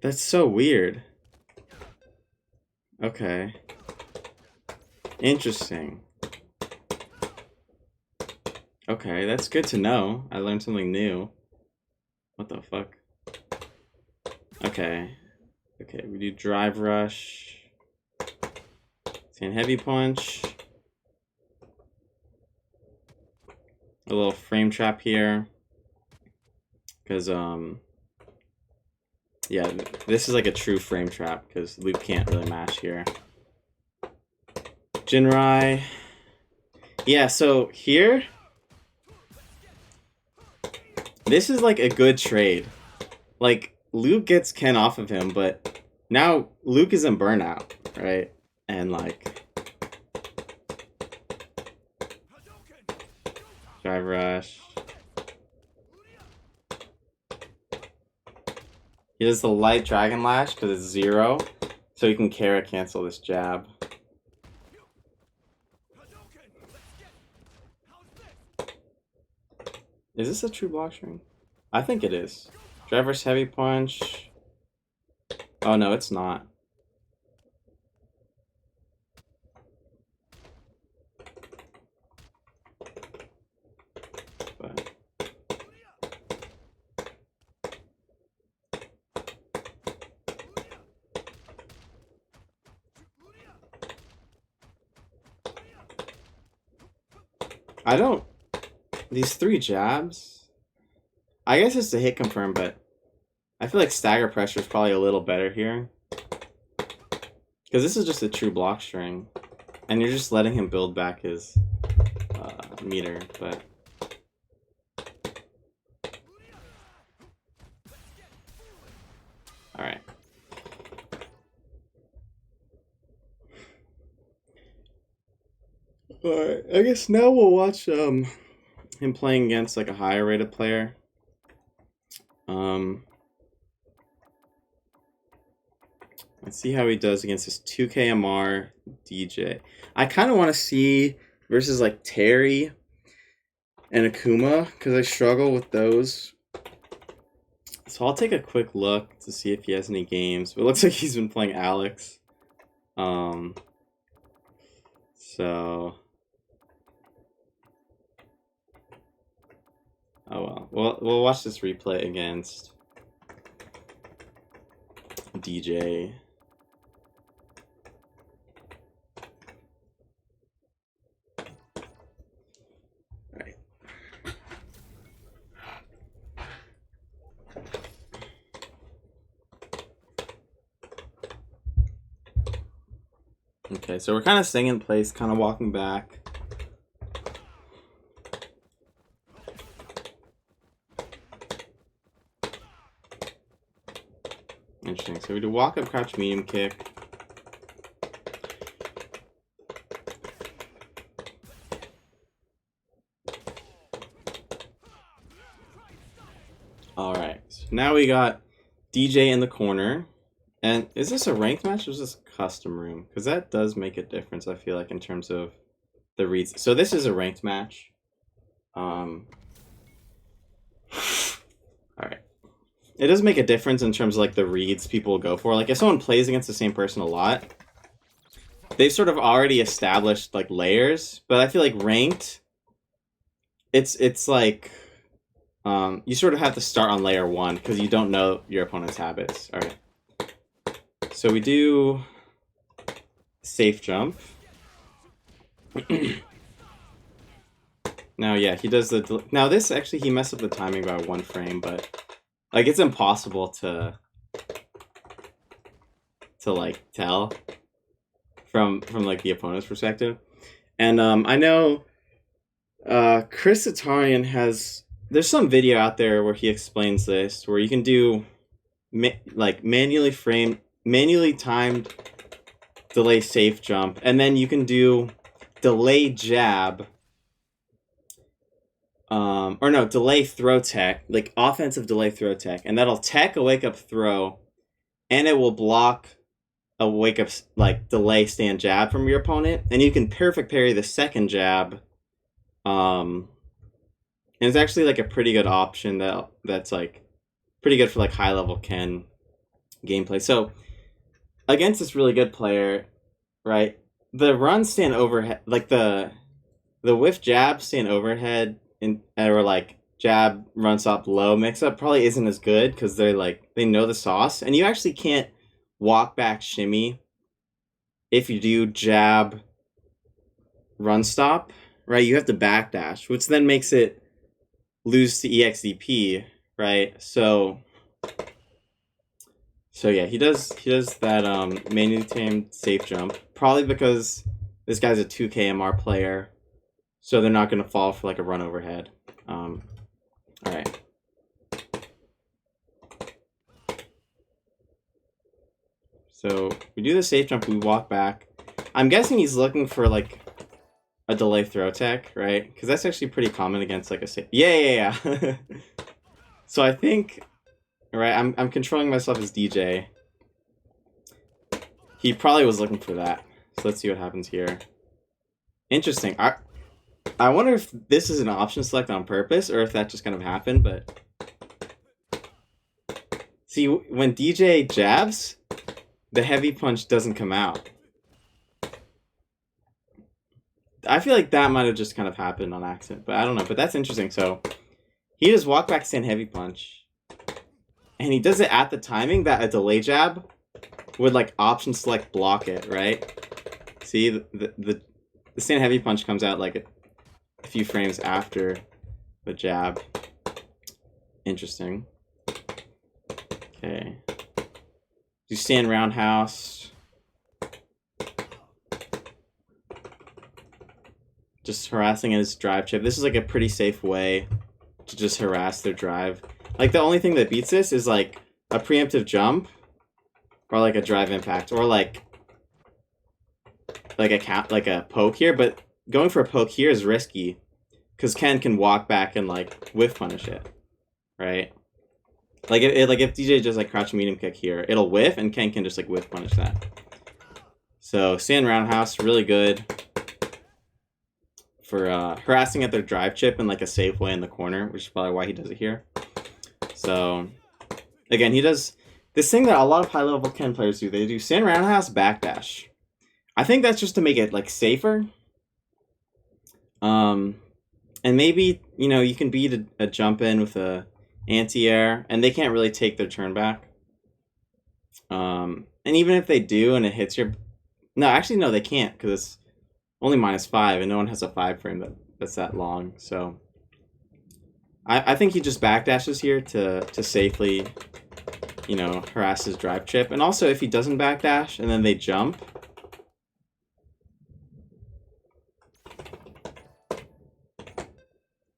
That's so weird. Okay. Interesting. Okay, that's good to know. I learned something new. What the fuck? Okay. Okay, we do drive rush. Stand heavy punch. A little frame trap here. Because, yeah, this is like a true frame trap because Luke can't really mash here. Jinrai. Yeah, so here, this is like a good trade. Like, Luke gets Ken off of him, but now Luke is in burnout, right? And like, drive rush. He does the light dragon lash because it's 0, so he can Kara cancel this jab. Is this a true block string? I think it is. Driver's heavy punch. Oh no, it's not. But... I don't... These 3 jabs... I guess it's a hit confirm, but I feel like stagger pressure is probably a little better here. Because this is just a true block string. And you're just letting him build back his meter, but... Alright. Alright, I guess now we'll watch him playing against like a higher rated player. Let's see how he does against this 2KMR Dee Jay. I kind of want to see versus like Terry and Akuma because I struggle with those. So I'll take a quick look to see if he has any games. But it looks like he's been playing Alex. So... Oh well. We'll watch this replay against Dee Jay. Right. Okay, so we're kind of staying in place, kind of walking back. Interesting. So we do walk up, crouch, medium kick. Alright, so now we got Dee Jay in the corner. And is this a ranked match or is this custom room? Because that does make a difference, I feel like, in terms of the reads. So this is a ranked match. Alright. It does make a difference in terms of like the reads people will go for. Like if someone plays against the same person a lot, they've sort of already established like layers. But I feel like ranked, it's like you sort of have to start on layer 1 because you don't know your opponent's habits. Alright. So we do safe jump. Now, yeah, he does the... Now, this, actually, he messed up the timing by 1 frame, but... Like, it's impossible to like, tell from like, the opponent's perspective. And I know Chris Atarian has... There's some video out there where he explains this, where you can do, like, manually timed delay safe jump, and then you can do delay jab, or no, delay throw tech, like offensive delay throw tech, and that'll tech a wake up throw, and it will block a wake up like delay stand jab from your opponent, and you can perfect parry the second jab. And it's actually like a pretty good option that's like pretty good for like high level Ken gameplay. So against this really good player, right? The run stand overhead, like the whiff jab stand overhead, or like jab run stop low mix up probably isn't as good because they know the sauce, and you actually can't walk back shimmy if you do jab run stop, right? You have to backdash, which then makes it lose to EXDP, right? So yeah, he does that manually tamed safe jump, probably because this guy's a 2 KMR player, so they're not going to fall for like a run overhead. All right. So we do the safe jump, we walk back. I'm guessing he's looking for like a delay throw tech, right? Because that's actually pretty common against like a safe. Yeah. So I think, right, I'm controlling myself as Dee Jay. He probably was looking for that. So let's see what happens here. Interesting. I wonder if this is an option select on purpose or if that just kind of happened, but... See, when Dee Jay jabs, the heavy punch doesn't come out. I feel like that might have just kind of happened on accident, but I don't know. But that's interesting. So he just walk back stand heavy punch, and he does it at the timing that a delay jab would like option select block it, right? See, the stand heavy punch comes out like a few frames after the jab. Interesting. Okay. Do stand roundhouse. Just harassing his drive chip. This is like a pretty safe way to just harass their drive. Like the only thing that beats this is like a preemptive jump, or like a drive impact, or like a poke here. But going for a poke here is risky because Ken can walk back and like whiff punish it, right? Like if Dee Jay just like crouch medium kick here, it'll whiff and Ken can just like whiff punish that. So stand roundhouse, really good for harassing at their drive chip in like a safe way in the corner, which is probably why he does it here. So again, he does this thing that a lot of high level Ken players do. They do stand roundhouse, backdash. I think that's just to make it like safer. And maybe, you know, you can beat a jump in with a anti-air, and they can't really take their turn back. And even if they do and it hits your... No, actually, no, they can't, because it's only -5, and no one has a 5 frame that's that long. So I think he just backdashes here to safely, you know, harass his drive chip. And also, if he doesn't backdash and then they jump,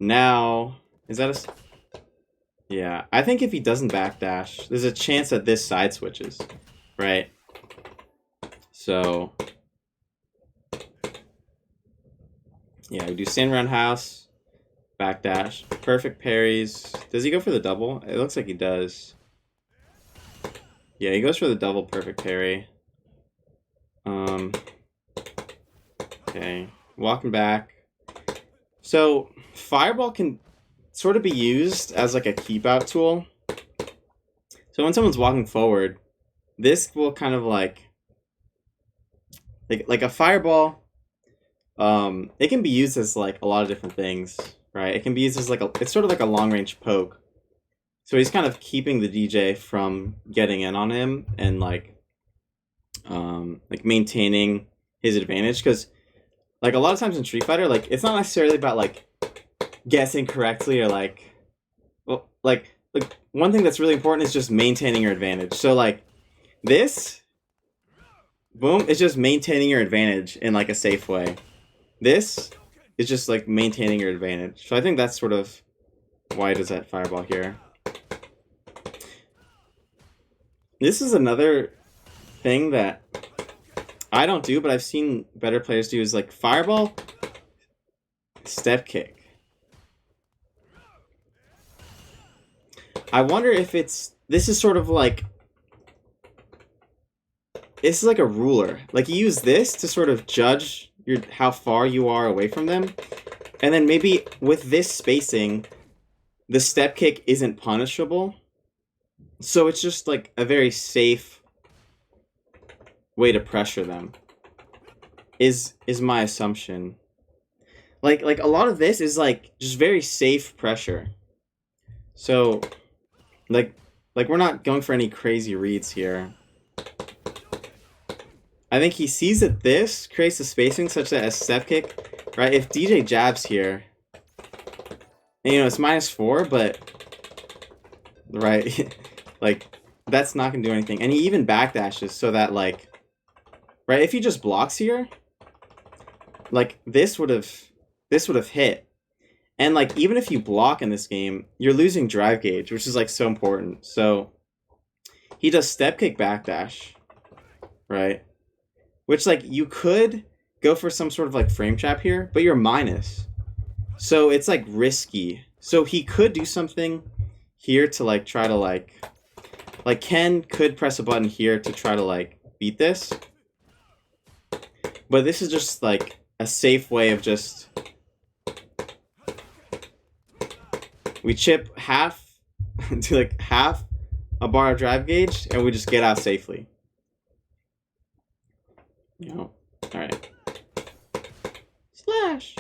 Now, is that a... Yeah, I think if he doesn't backdash, there's a chance that this side switches, right? So, yeah, we do stand around house, backdash, perfect parries. Does he go for the double? It looks like he does. Yeah, he goes for the double perfect parry. Okay, walking back. So, Fireball can sort of be used as like a keep out tool. So when someone's walking forward, this will kind of like a Fireball. It can be used as like a lot of different things, right? It can be used as like it's sort of like a long range poke. So he's kind of keeping the DJ from getting in on him and like maintaining his advantage, because like a lot of times in Street Fighter, like it's not necessarily about like guessing correctly or like, well, like one thing that's really important is just maintaining your advantage. So like this, boom, it's just maintaining your advantage in like a safe way. This is just like maintaining your advantage. So I think that's sort of why it does that Fireball here. This is another thing that I don't do, but I've seen better players do, is like Fireball, step kick. I wonder if this is sort of like, this is like a ruler. Like you use this to sort of judge how far you are away from them. And then maybe with this spacing, the step kick isn't punishable. So it's just like a very safe way to pressure them. Is my assumption. Like a lot of this is like just very safe pressure. So like we're not going for any crazy reads here. I think he sees that this creates the spacing such that a step kick, right? If DJ jabs here, and, it's -4, but right, like that's not gonna do anything. And he even backdashes so that like, right? If he just blocks here, like this would have hit. And like even if you block in this game, you're losing drive gauge, which is like so important. So he does step kick backdash, right? Which like you could go for some sort of like frame trap here, but you're minus. So it's like risky. So he could do something here to like try to like Ken could press a button here to try to like beat this. But this is just like a safe way of just, we chip half to like half a bar of drive gauge and we just get out safely. Alright. Slash.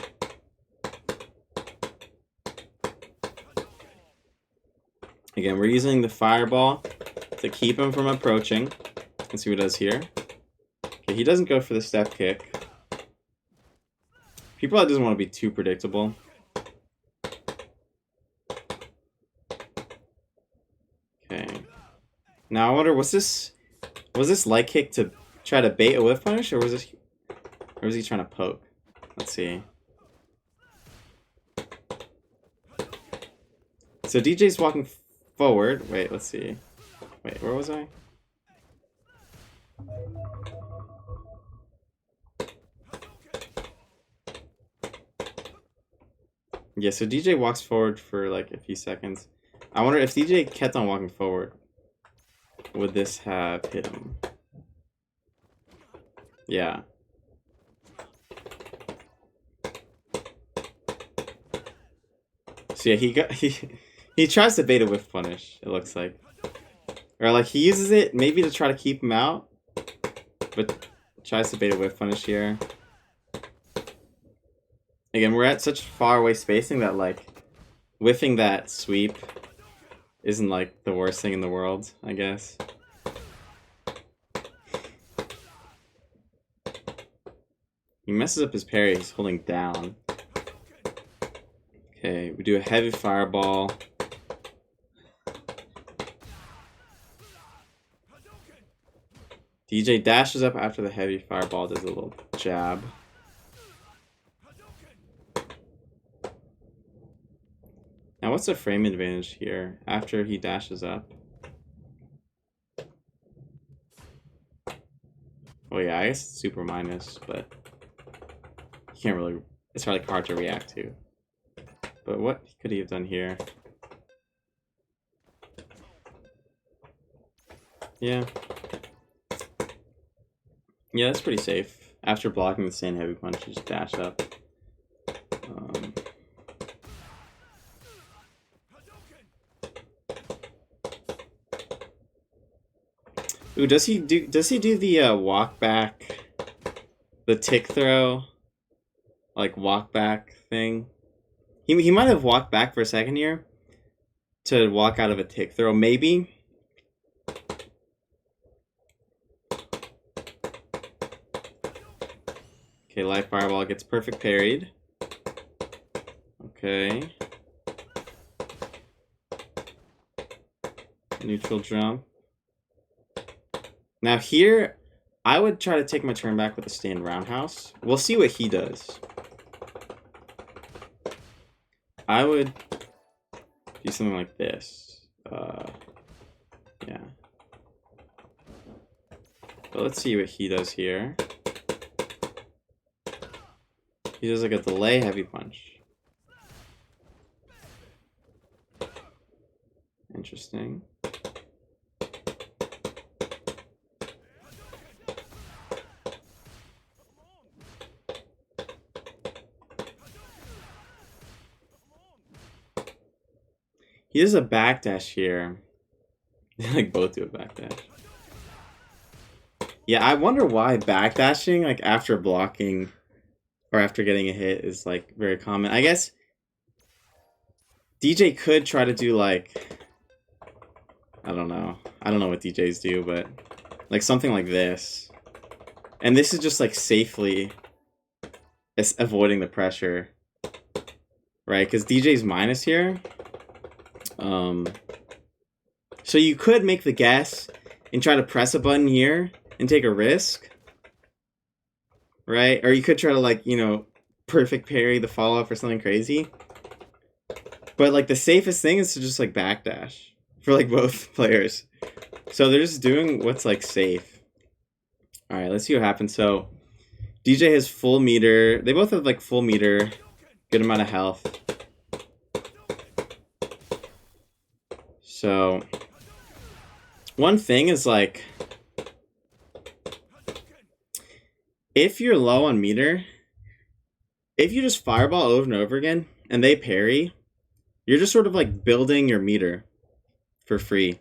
Again, we're using the Fireball to keep him from approaching. Let's see what he does here. Okay, he doesn't go for the step kick. He probably doesn't want to be too predictable. Okay. Now I wonder, was this light kick to try to bait a whiff punish, or was he trying to poke? Let's see. So DJ's walking forward. Wait, let's see. Wait, where was I? Yeah, so DJ walks forward for like a few seconds. I wonder if DJ kept on walking forward, would this have hit him? Yeah. So yeah, he tries to bait a whiff punish, it looks like. Or like he uses it maybe to try to keep him out, but tries to bait a whiff punish here. Again, we're at such far away spacing that like whiffing that sweep isn't like the worst thing in the world, I guess. He messes up his parry, he's holding down. Okay, we do a heavy Fireball. DJ dashes up after the heavy Fireball, does a little jab. Now what's the frame advantage here after he dashes up? Oh yeah, I guess it's super minus, but you can't really, it's like hard to react to. But what could he have done here? Yeah. Yeah, that's pretty safe. After blocking the sand heavy punch, you just dash up. Ooh, does he do the walk back, the tick throw, like walk back thing? He might have walked back for a second here to walk out of a tick throw, maybe. Okay, light fireball gets perfect parried. Okay. Neutral jump. Now here, I would try to take my turn back with a stand roundhouse. We'll see what he does. I would do something like this. Yeah. But let's see what he does here. He does like a delay heavy punch. Interesting. He does a backdash here. They like both do a backdash. Yeah, I wonder why backdashing like after blocking or after getting a hit is like very common. I guess DJ could try to do like, I don't know what DJs do, but like something like this. And this is just like safely avoiding the pressure, right? Because DJ's minus here. So you could make the guess and try to press a button here and take a risk, right? Or you could try to like, you know, perfect parry the follow-up or something crazy. But like the safest thing is to just like backdash for like both players. So they're just doing what's like safe. All right, let's see what happens. So DJ has full meter. They both have like full meter, good amount of health. So one thing is like, if you're low on meter, if you just fireball over and over again and they parry, you're just sort of like building your meter for free.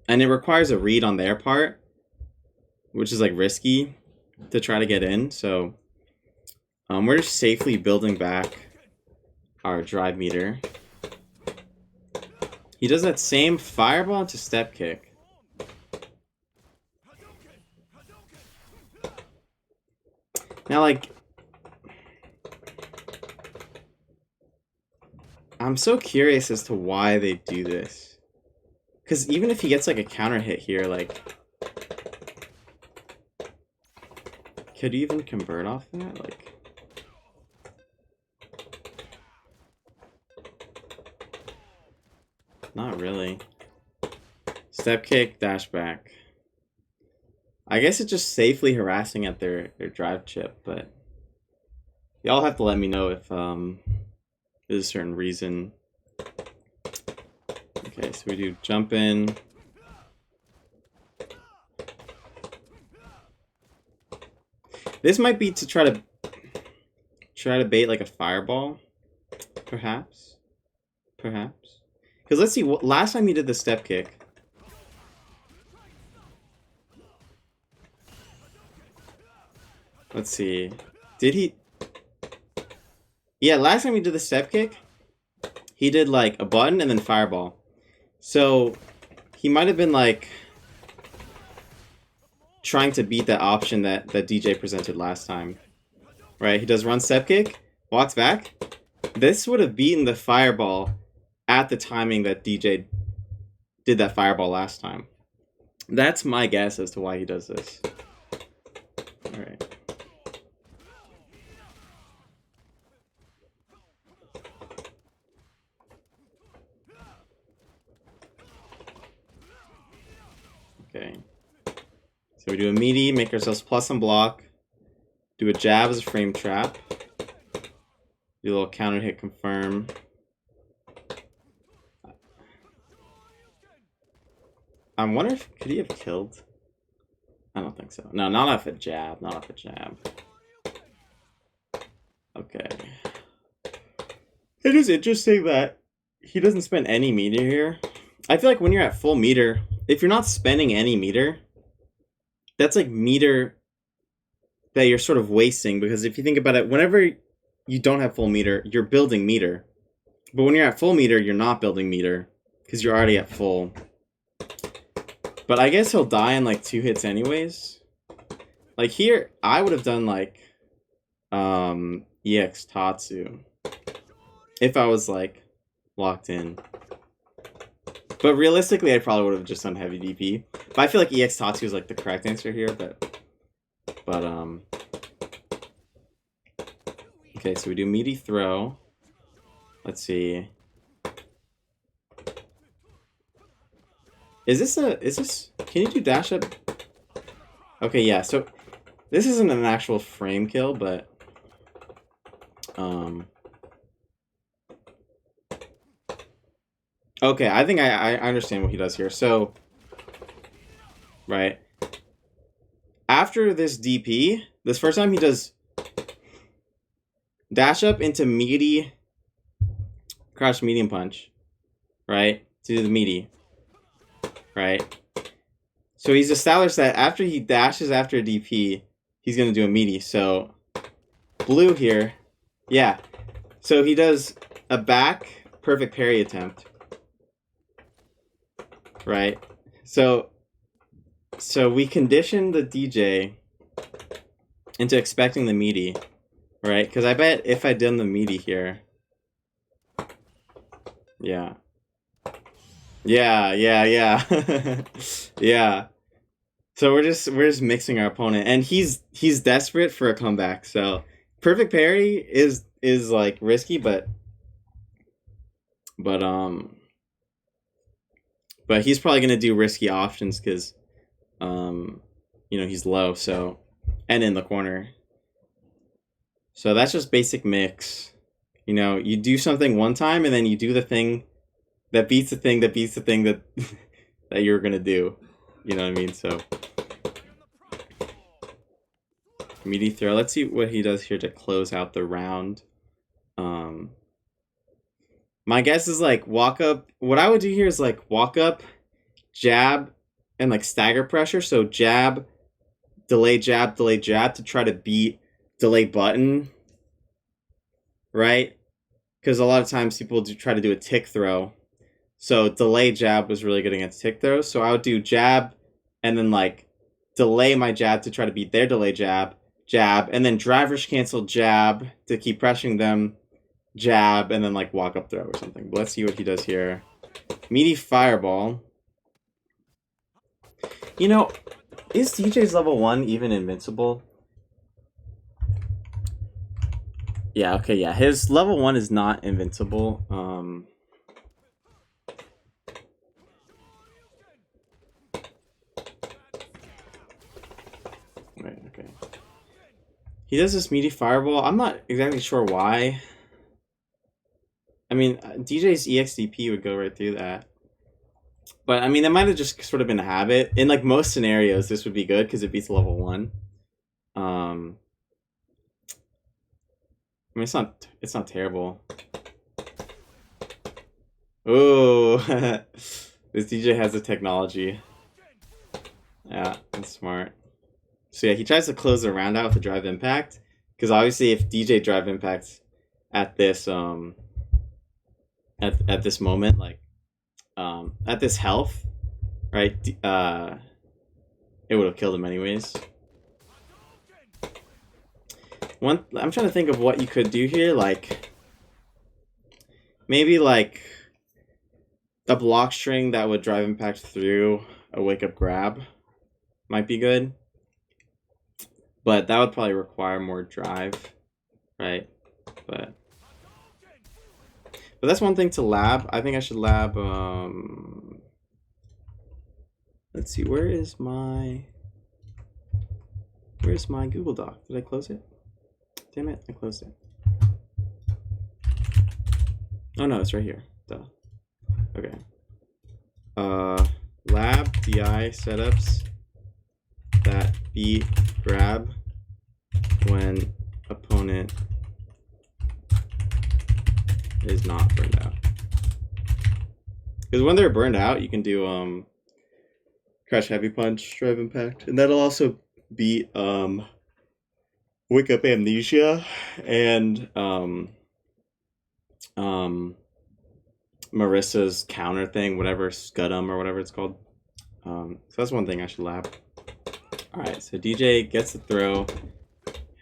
And it requires a read on their part, which is like risky to try to get in. So we're just safely building back our drive meter. He does that same fireball to step kick. Now, like, I'm so curious as to why they do this. Because even if he gets like a counter hit here, like, could he even convert off that? Like, not really. Step kick, dash back. I guess it's just safely harassing at their drive chip, but y'all have to let me know if there's a certain reason. Okay, so we do jump in. This might be to try to bait like a fireball, perhaps. Because let's see, last time he did the step kick. Let's see. Did he? Yeah, last time he did the step kick, he did like a button and then fireball. So he might have been like trying to beat that option that DJ presented last time. Right? He does run step kick, walks back. This would have beaten the fireball at the timing that DJ did that fireball last time. That's my guess as to why he does this. Alright. So we do a meaty, make ourselves plus on block. Do a jab as a frame trap. Do a little counter hit confirm. I wonder if could he have killed? I don't think so. No, not off a jab. Not off a jab. Okay. It is interesting that he doesn't spend any meter here. I feel like when you're at full meter, if you're not spending any meter, that's like meter that you're sort of wasting, because if you think about it, whenever you don't have full meter, you're building meter. But when you're at full meter, you're not building meter because you're already at full. But I guess he'll die in like 2 hits anyways. Like here, I would have done like EX Tatsu if I was like locked in. But realistically, I probably would have just done heavy DP. But I feel like EX Tatsu is like the correct answer here. But okay, so we do meaty throw. Let's see. Is this can you do dash up? Okay, yeah, so this isn't an actual frame kill, but okay, I think I understand what he does here. So right after this DP, this first time he does dash up into meaty crouch medium punch, right? To do the meaty. Right? So he's established that after he dashes after a DP, he's going to do a meaty. So blue here, yeah. So he does a back perfect parry attempt. Right? So we conditioned the DJ into expecting the meaty. Right? Because I bet if I'd done the meaty here. Yeah. Yeah. Yeah. So we're just mixing our opponent, and he's desperate for a comeback. So perfect parry is like risky, but he's probably gonna do risky options because you know, he's low, so and in the corner. So that's just basic mix. You know, you do something one time, and then you do the thing that beats the thing that beats the thing that that you're gonna do. You know what I mean? So meaty throw. Let's see what he does here to close out the round. My guess is like walk up. What I would do here is like walk up, jab, and like stagger pressure. So jab, delay jab to try to beat delay button. Right? Because a lot of times people do try to do a tick throw. So delay jab was really good against tick throws. So I would do jab and then like delay my jab to try to beat their delay jab, and then driver's cancel jab to keep pressuring them, jab, and then like walk up throw or something. But let's see what he does here. Meaty fireball. You know, is DJ's level 1 even invincible? Yeah, okay, yeah. His level 1 is not invincible. Right, okay. He does this meaty fireball. I'm not exactly sure why. I mean, DJ's EXDP would go right through that. But, I mean, that might have just sort of been a habit. In, like, most scenarios, this would be good because it beats level 1. I mean, it's not terrible. Oh, this DJ has the technology. Yeah, that's smart. So yeah, he tries to close the round out with a drive impact, because obviously if DJ drive impacts at this at this moment, like at this health, right? It would have killed him anyways. I'm trying to think of what you could do here, like maybe like a block string that would drive impact through a wake up grab might be good. But that would probably require more drive, right? But that's one thing to lab. I think I should lab, let's see, where is my... Where's my Google Doc? Did I close it? Damn it, I closed it. Oh no, it's right here. Duh. Okay. Lab DI setups that beat grab when opponent is not burned out. Because when they're burned out, you can do crash heavy punch, drive impact, and that'll also beat wake up amnesia and Marissa's counter thing, whatever, Scudum or whatever it's called. So that's one thing I should lab. Alright, so Dee Jay gets the throw.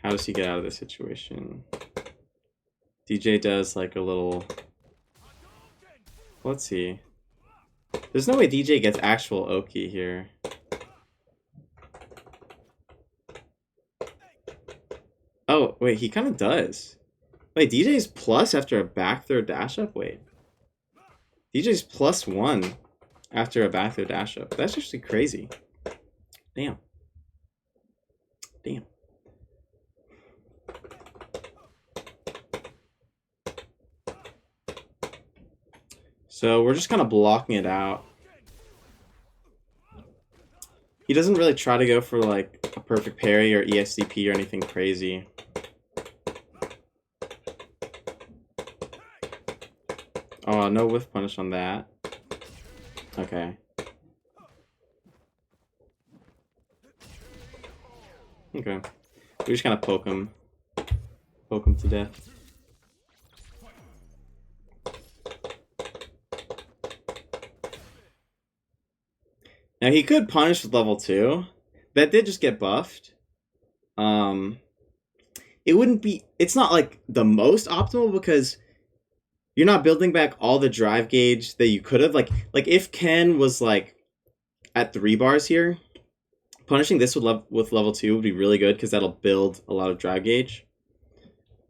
How does he get out of this situation? Dee Jay does like a little... Let's see. There's no way Dee Jay gets actual Oki here. Oh, wait, he kind of does. Wait, Dee Jay's plus after a back throw dash up? Wait. Dee Jay's +1 after a back throw dash up. That's actually crazy. Damn. Damn. So we're just kind of blocking it out. He doesn't really try to go for like a perfect parry or ESCP or anything crazy. Oh, no whiff punish on that. Okay. Okay. We just kind of poke him. Poke him to death. Now he could punish with level 2. That did just get buffed. It wouldn't be... It's not like the most optimal because you're not building back all the drive gauge that you could have. Like if Ken was like at 3 bars here, punishing this with level 2 would be really good because that'll build a lot of drive gauge.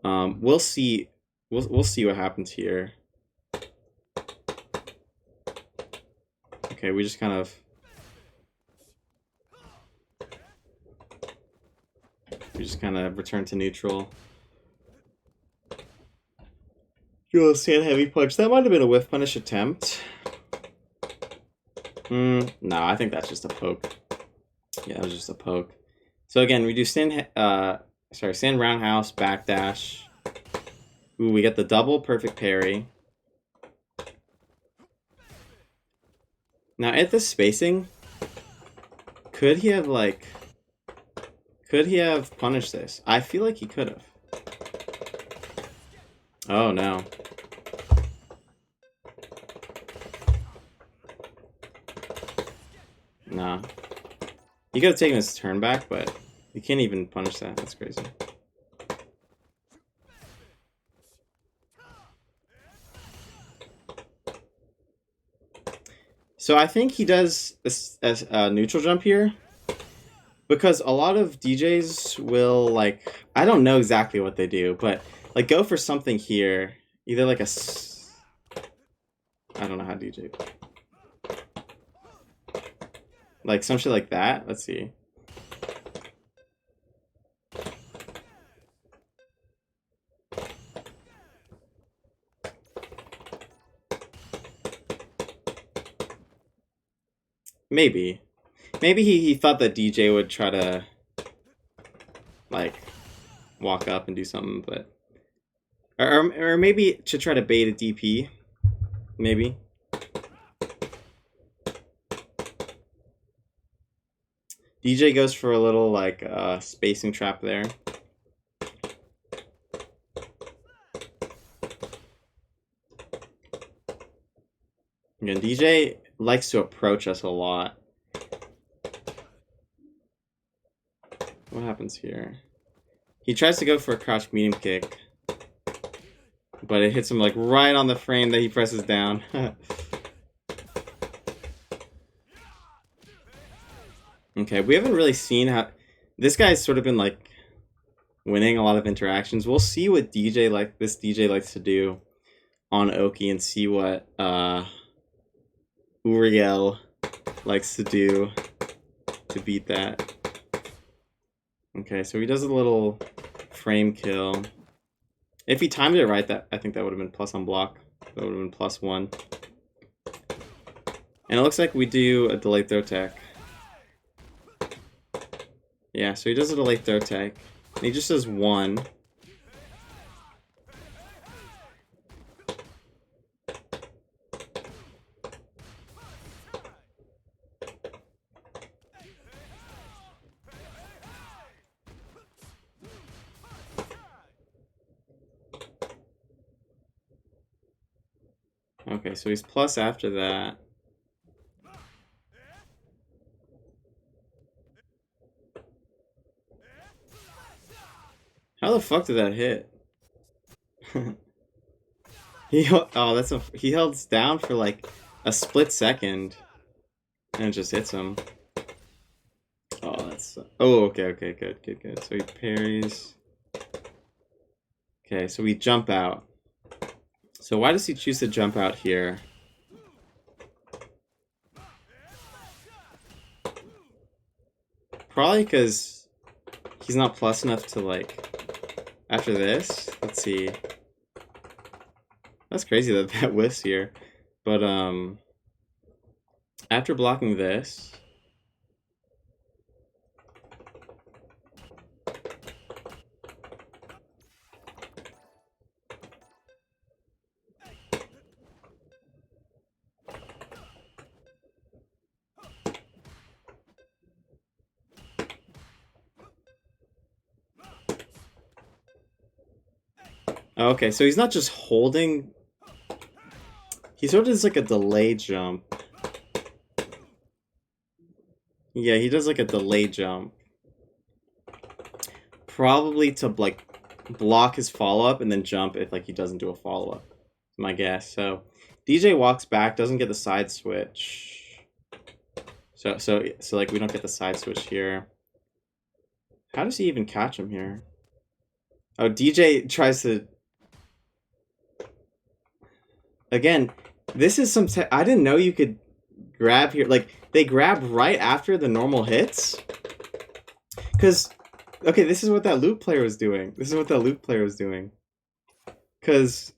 We'll see. We'll see what happens here. Okay, we just kind of... We just kind of return to neutral. You'll stand heavy punch. That might have been a whiff punish attempt. No, I think that's just a poke. Yeah, it was just a poke. So again, we do stand roundhouse, backdash. Ooh, we get the double perfect parry. Now at this spacing, could he have like... Could he have punished this? I feel like he could have. Oh no. Nah. He could have taken his turn back, but he can't even punish that. That's crazy. So I think he does a neutral jump here. Because a lot of DJs will, like... I don't know exactly what they do, but... Like, go for something here. Either like a... I don't know how DJ... Like, some shit like that? Let's see. Maybe. Maybe he thought that DJ would try to, like, walk up and do something, but... Or maybe to try to bait a DP. Maybe. DJ goes for a little, like, spacing trap there. Again, DJ likes to approach us a lot. What happens here? He tries to go for a crouch medium kick. But it hits him like right on the frame that he presses down. Okay, we haven't really seen how... This guy's sort of been like winning a lot of interactions. We'll see what this DJ likes to do on Oki and see what Uriel likes to do to beat that. Okay, so he does a little frame kill. If he timed it right, I think that would have been plus on block. That would have been +1. And it looks like we do a delayed throw tech. Yeah, so he does a delayed throw tech. And he just does 1. Okay, so he's plus after that. How the fuck did that hit? He held down for like a split second, and it just hits him. Oh, okay, good. So he parries. Okay, so we jump out. So why does he choose to jump out here? Probably because he's not plus enough to like. After this, let's see. That's crazy that that whiffs here, but after blocking this. Okay, so he's not just holding. He sort of does like a delay jump. Yeah, he does like a delay jump. Probably to like block his follow-up and then jump if like he doesn't do a follow-up. My guess. So DJ walks back, doesn't get the side switch. So like we don't get the side switch here. How does he even catch him here? Oh, DJ tries to. Again, this is some. I didn't know you could grab here. Like they grab right after the normal hits. Cause, okay, this is what that loop player was doing. Cause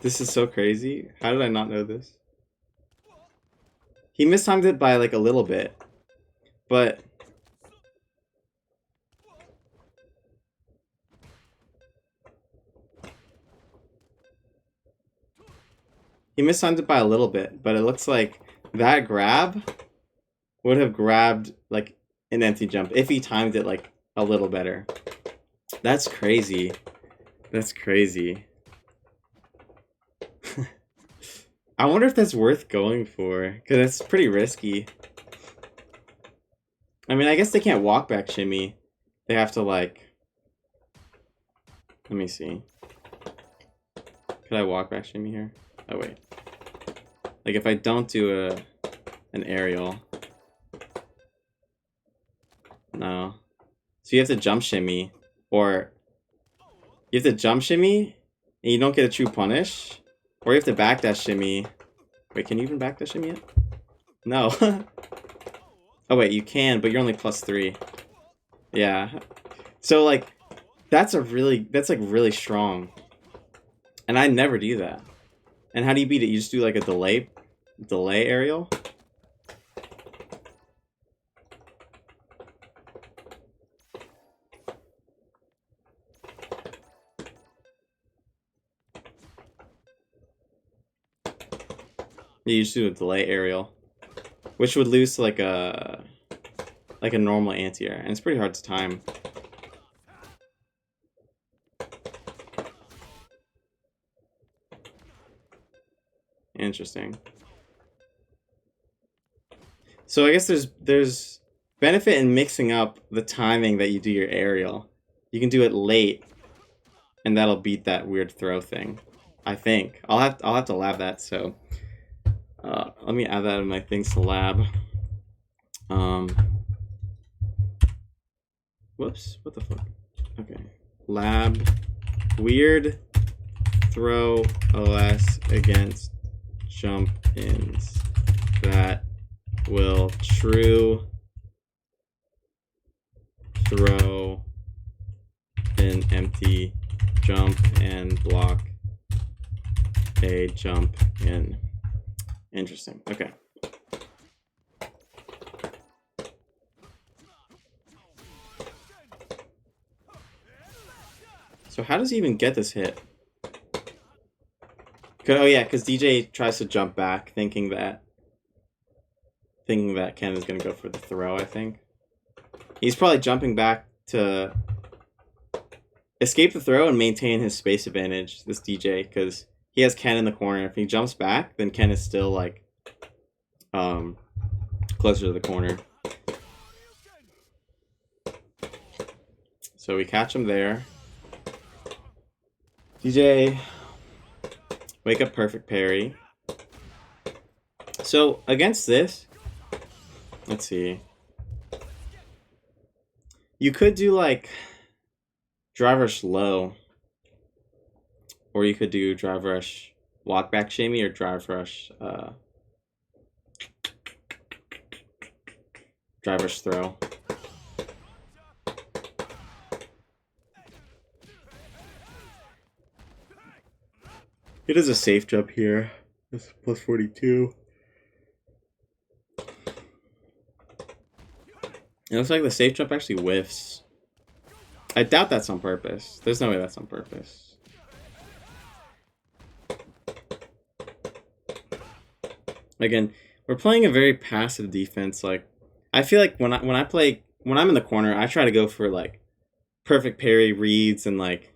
this is so crazy. How did I not know this? He mistimed it by like a little bit, but. He mistimed it by a little bit, but it looks like that grab would have grabbed like an empty jump if he timed it like a little better. That's crazy. I wonder if that's worth going for, because it's pretty risky. I mean, I guess they can't walk back shimmy. They have to like... Let me see. Could I walk back shimmy here? Oh, wait. Like, if I don't do an aerial... No. So you have to jump shimmy, or... You have to jump shimmy, and you don't get a true punish, or you have to backdash shimmy. Wait, can you even backdash shimmy yet? No. Oh, wait, you can, but you're only +3. Yeah. So, like, that's like really strong. And I never do that. And how do you beat it? You just do like a delay aerial? Yeah, you just do a delay aerial. Which would lose to like a normal anti-air. And it's pretty hard to time. Interesting. So I guess there's benefit in mixing up the timing that you do your aerial. You can do it late, and that'll beat that weird throw thing. I think I'll have to lab that. So let me add that in my things to lab. Whoops! What the fuck? Okay, lab weird throw OS against jump ins that will true throw an empty jump and block a jump in. Interesting. Okay. So how does he even get this hit? Oh yeah, because Dee Jay tries to jump back, thinking that Ken is gonna go for the throw. I think he's probably jumping back to escape the throw and maintain his space advantage. This Dee Jay, because he has Ken in the corner. If he jumps back, then Ken is still like closer to the corner. So we catch him there. Dee Jay, wake up perfect parry. So against this, let's see. You could do like drive rush low, or you could do drive rush walk back shamey or drive rush throw. It is a safe jump here. It's plus 42. It looks like the safe jump actually whiffs. I doubt that's on purpose. There's no way that's on purpose. Again, we're playing a very passive defense. Like, I feel like when I'm in the corner, I try to go for like perfect parry reads and like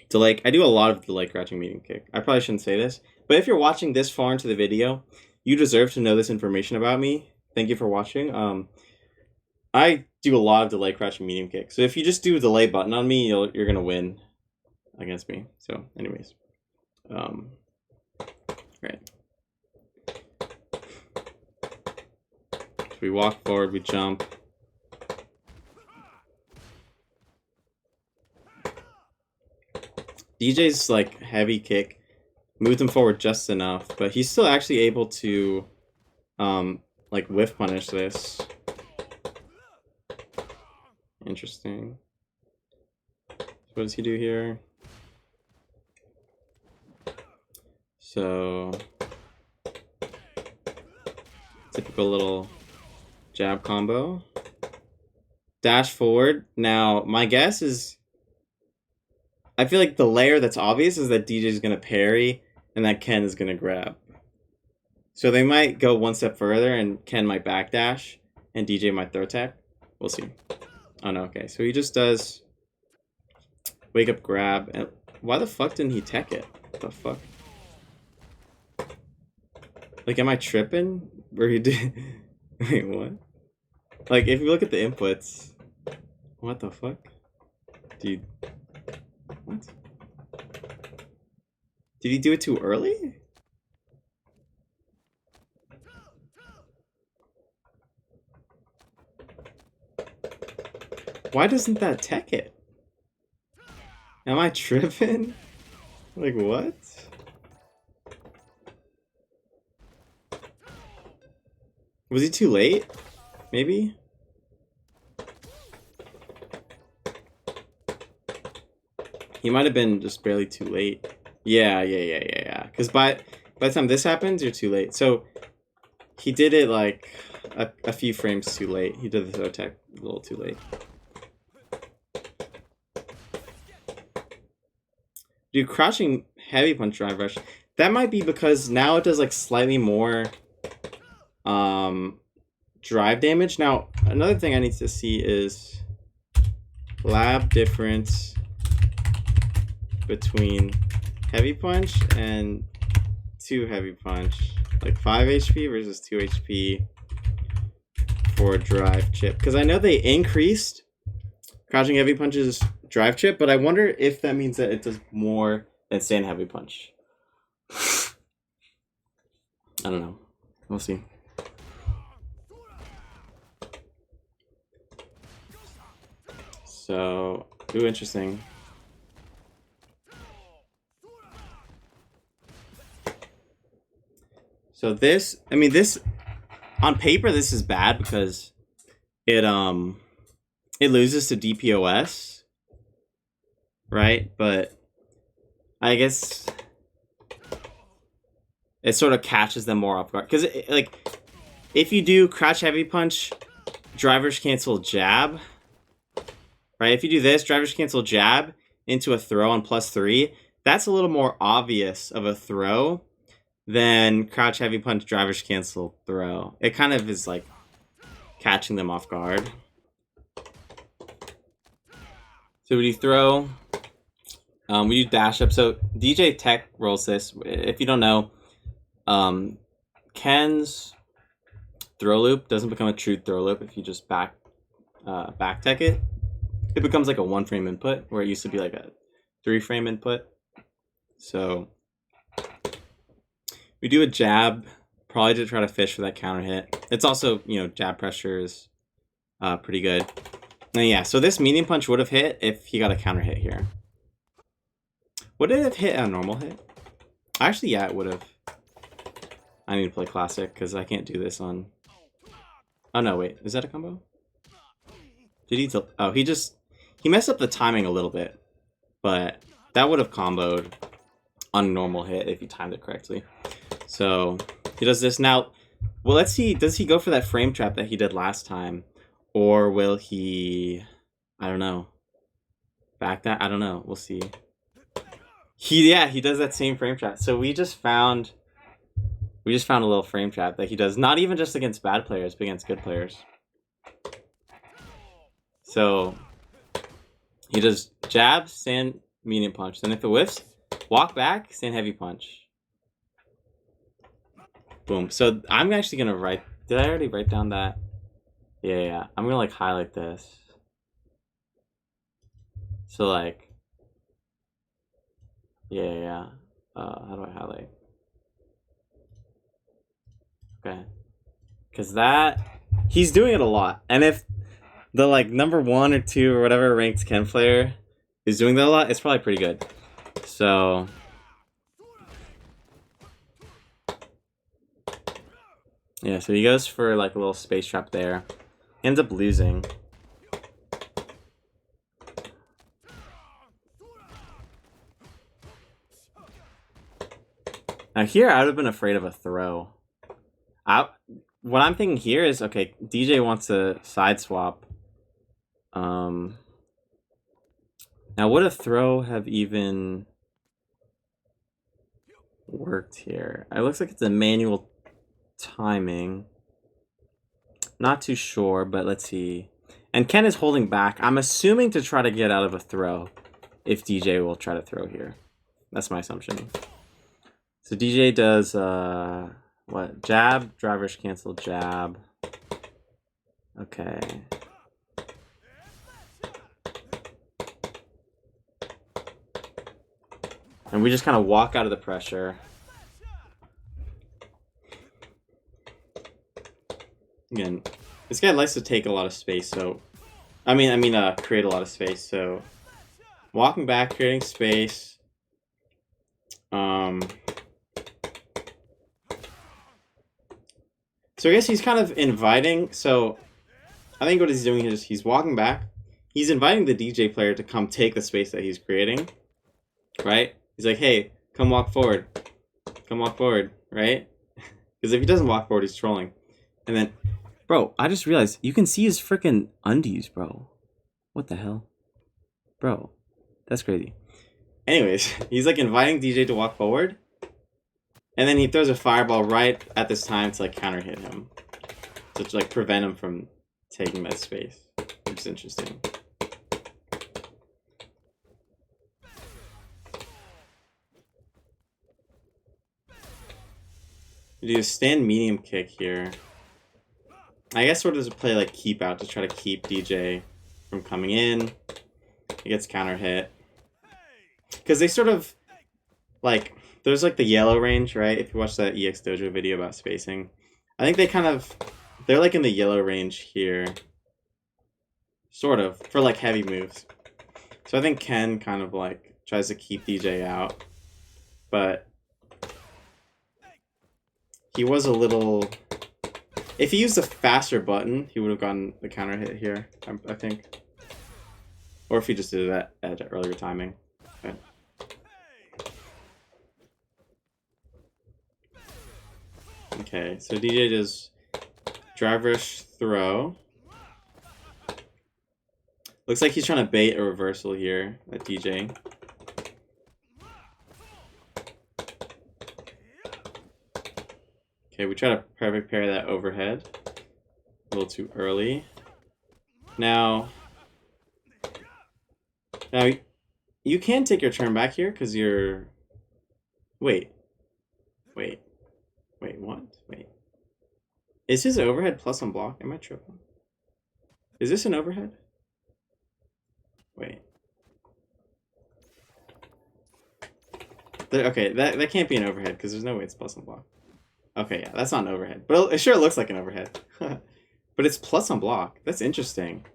delay. I do a lot of delay crouching medium kick. I probably shouldn't say this, but if you're watching this far into the video, you deserve to know this information about me. Thank you for watching. I do a lot of delay crouching medium kick. So if you just do a delay button on me, you're gonna win against me. So, anyways, right. So we walk forward, we jump. Dee Jay's like heavy kick moved him forward just enough, but he's still actually able to like whiff punish this. Interesting. So what does he do here? So typical little jab combo. Dash forward. Now my guess is, I feel like the layer that's obvious is that DJ is going to parry and that Ken is going to grab. So they might go one step further and Ken might backdash and DJ might throw tech. We'll see. Oh no, okay. So he just does wake up grab. And why the fuck didn't he tech it? What the fuck? Like, am I tripping? Where he did... Wait, what? Like, if you look at the inputs... What the fuck? Dude... What? Did he do it too early? Why doesn't that tech it? Am I tripping? Like, what? Was he too late? Maybe? He might have been just barely too late. Yeah. Because by the time this happens, you're too late. So he did it like a few frames too late. He did the throw tech a little too late. Dude, crouching heavy punch drive rush. That might be because now it does like slightly more drive damage. Now, another thing I need to see is lab difference between heavy punch and 2 heavy punch. Like 5 HP versus 2 HP for drive chip. Because I know they increased crouching heavy punch's drive chip, but I wonder if that means that it does more than stand heavy punch. I don't know. We'll see. So, ooh, interesting. So this, I mean, this, on paper, this is bad because it it loses to DPOS, right? But I guess it sort of catches them more off guard. Because, like, if you do crouch heavy punch, drivers cancel jab, right? If you do this, drivers cancel jab into a throw on +3, that's a little more obvious of a throw than crouch heavy punch, drivers cancel throw. It kind of is like catching them off guard. So we do throw. We do dash up. So Dee Jay tech rolls this. If you don't know, Ken's throw loop doesn't become a true throw loop if you just back tech it. It becomes like a 1-frame input where it used to be like a 3-frame input. So we do a jab, probably to try to fish for that counter hit. It's also, you know, jab pressure is pretty good. And yeah, so this medium punch would have hit if he got a counter hit here. Would it have hit a normal hit? Actually, yeah, it would have. I need to play classic because I can't do this on... Oh no, wait, is that a combo? Did he... Oh, he messed up the timing a little bit, but that would have comboed on a normal hit if he timed it correctly. So he does this now. Well, let's see. Does he go for that frame trap that he did last time, or will he? I don't know. Back that? I don't know. We'll see. He does that same frame trap. So we just found a little frame trap that he does. Not even just against bad players, but against good players. So he does jab, stand, medium punch. Then if it whiffs, walk back, stand, heavy punch. Boom. So I'm actually gonna write. Did I already write down that? Yeah. I'm gonna like highlight this. So like, yeah. How do I highlight? Okay. Because that he's doing it a lot, and if the like number 1 or 2 or whatever ranked Ken player is doing that a lot, it's probably pretty good. So. Yeah, so he goes for like a little space trap there. He ends up losing. Now here I would have been afraid of a throw. What I'm thinking here is, okay, Dee Jay wants a side swap. Now would a throw have even worked here? It looks like it's a manual timing. Not too sure, but let's see. And Ken is holding back. I'm assuming to try to get out of a throw if Dee Jay will try to throw here. That's my assumption. So Dee Jay does what? Jab, drivers cancel, jab. Okay. And we just kind of walk out of the pressure. Again, this guy likes to take a lot of space, so... create a lot of space, so... Walking back, creating space. So I guess he's kind of inviting, so... I think what he's doing is he's walking back. He's inviting the Dee Jay player to come take the space that he's creating. Right? He's like, hey, come walk forward. Come walk forward, right? Because if he doesn't walk forward, he's trolling. And then... Bro, I just realized you can see his freaking undies, bro. What the hell? Bro, that's crazy. Anyways, he's like inviting Dee Jay to walk forward. And then he throws a fireball right at this time to like counter hit him. To like prevent him from taking that space. Which is interesting. You do a stand medium kick here. I guess sort of to play like keep out to try to keep Dee Jay from coming in. He gets counter hit. Because they sort of like there's like the yellow range, right? If you watch that EX Dojo video about spacing. I think they're like in the yellow range here. Sort of, for like heavy moves. So I think Ken kind of like tries to keep Dee Jay out. But he was a little... If he used a faster button, he would have gotten the counter hit here, I think. Or if he just did it at earlier timing. Okay. Okay, so Dee Jay does drive rush throw. Looks like he's trying to bait a reversal here at Dee Jay. Okay, we try to perfect parry that overhead. A little too early. Now you can take your turn back here because you're... Wait, what? Wait. Is his overhead plus on block? Am I tripping? Is this an overhead? Wait. Okay, that can't be an overhead because there's no way it's plus on block. Okay, yeah, that's not an overhead. But it sure looks like an overhead. But it's plus on block. That's interesting.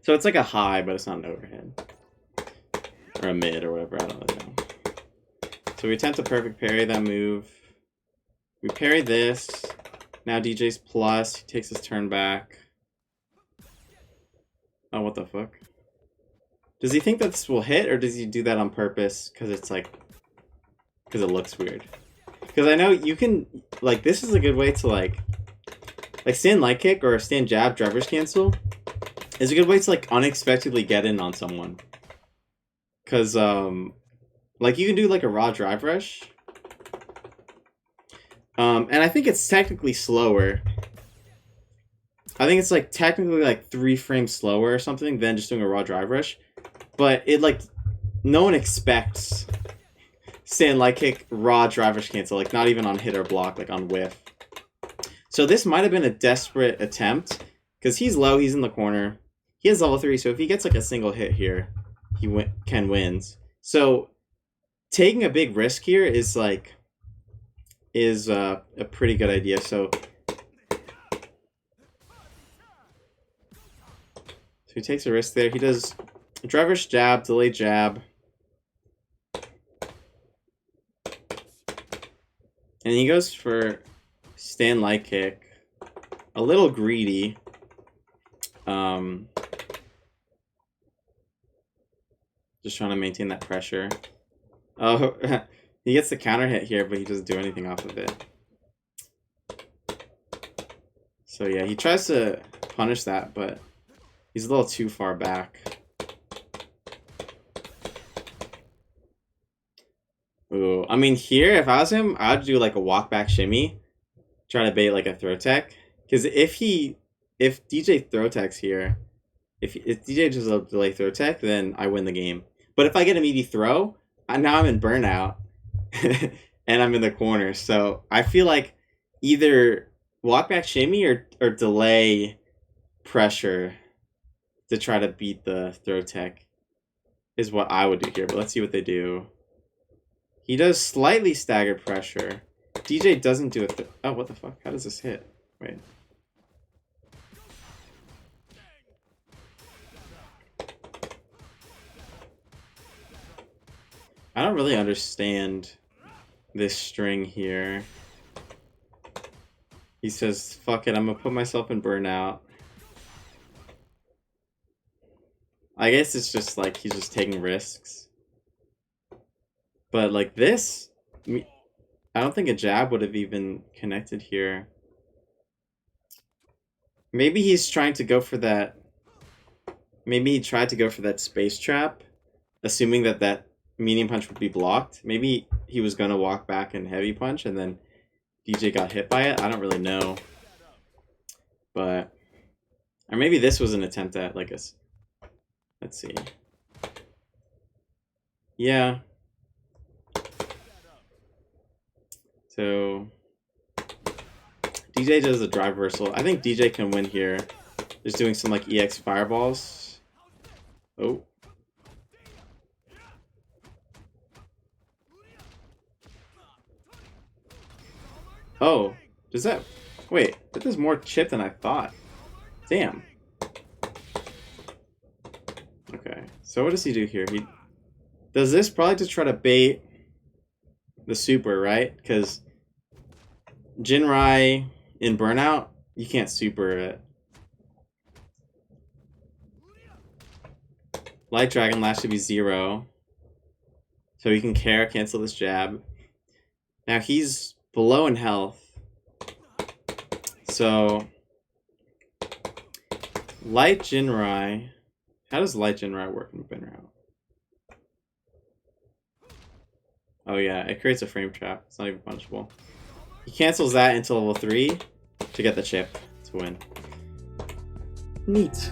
So it's like a high, but it's not an overhead. Or a mid or whatever, I don't really know. So we attempt to perfect parry that move. We parry this. Now Dee Jay's plus. He takes his turn back. Oh, what the fuck? Does he think that this will hit, or does he do that on purpose? Because it's like... Because it looks weird. Because I know you can... Like, this is a good way to like stand light kick or stand jab, driver's cancel. Is a good way to like unexpectedly get in on someone. Cause like you can do like a raw drive rush. And I think it's technically slower. I think it's like technically like 3 frames slower or something than just doing a raw drive rush. But it like no one expects stand light kick, raw drive rush cancel, like not even on hit or block, like on whiff. So this might have been a desperate attempt. Because he's low, he's in the corner. He has level 3, so if he gets like a single hit here, Ken wins. So taking a big risk here is like a pretty good idea. So he takes a risk there. He does a driver's jab, delay jab. And he goes for stand light kick. A little greedy. Just trying to maintain that pressure. Oh, he gets the counter hit here, but he doesn't do anything off of it. So yeah, he tries to punish that, but he's a little too far back. Ooh, I mean here, if I was him, I'd do like a walk back shimmy. Try to bait like a throw tech. Because if Dee Jay throw techs here, if Dee Jay does a delay throw tech, then I win the game. But if I get a meaty throw, now I'm in burnout. And I'm in the corner. So I feel like either walk back shimmy or delay pressure to try to beat the throw tech is what I would do here. But let's see what they do. He does slightly staggered pressure. Dee Jay doesn't do it. Oh, what the fuck? How does this hit? Wait. I don't really understand this string here. He says, fuck it, I'm gonna put myself in burnout. I guess it's just like he's just taking risks. But like this, I don't think a jab would have even connected here. Maybe he's trying to go for that. Maybe he tried to go for that space trap, assuming that medium punch would be blocked. Maybe he was going to walk back and heavy punch, and then Dee Jay got hit by it. I don't really know. But... Or maybe this was an attempt at, like, a... Let's see. Yeah. So... Dee Jay does a drive reversal. I think Dee Jay can win here. Just doing some, like, EX fireballs. Oh. Oh, does that... Wait, that does more chip than I thought. Damn. Okay, so what does he do here? He does this probably to try to bait the super, right? Because Jinrai in Burnout, you can't super it. Light Dragon Lash should be 0. So he can cancel this jab. Now he's below in health. So Light Jinrai. How does Light Jinrai work in Burnout? Oh yeah, it creates a frame trap. It's not even punishable. He cancels that into level 3 to get the chip to win. Neat.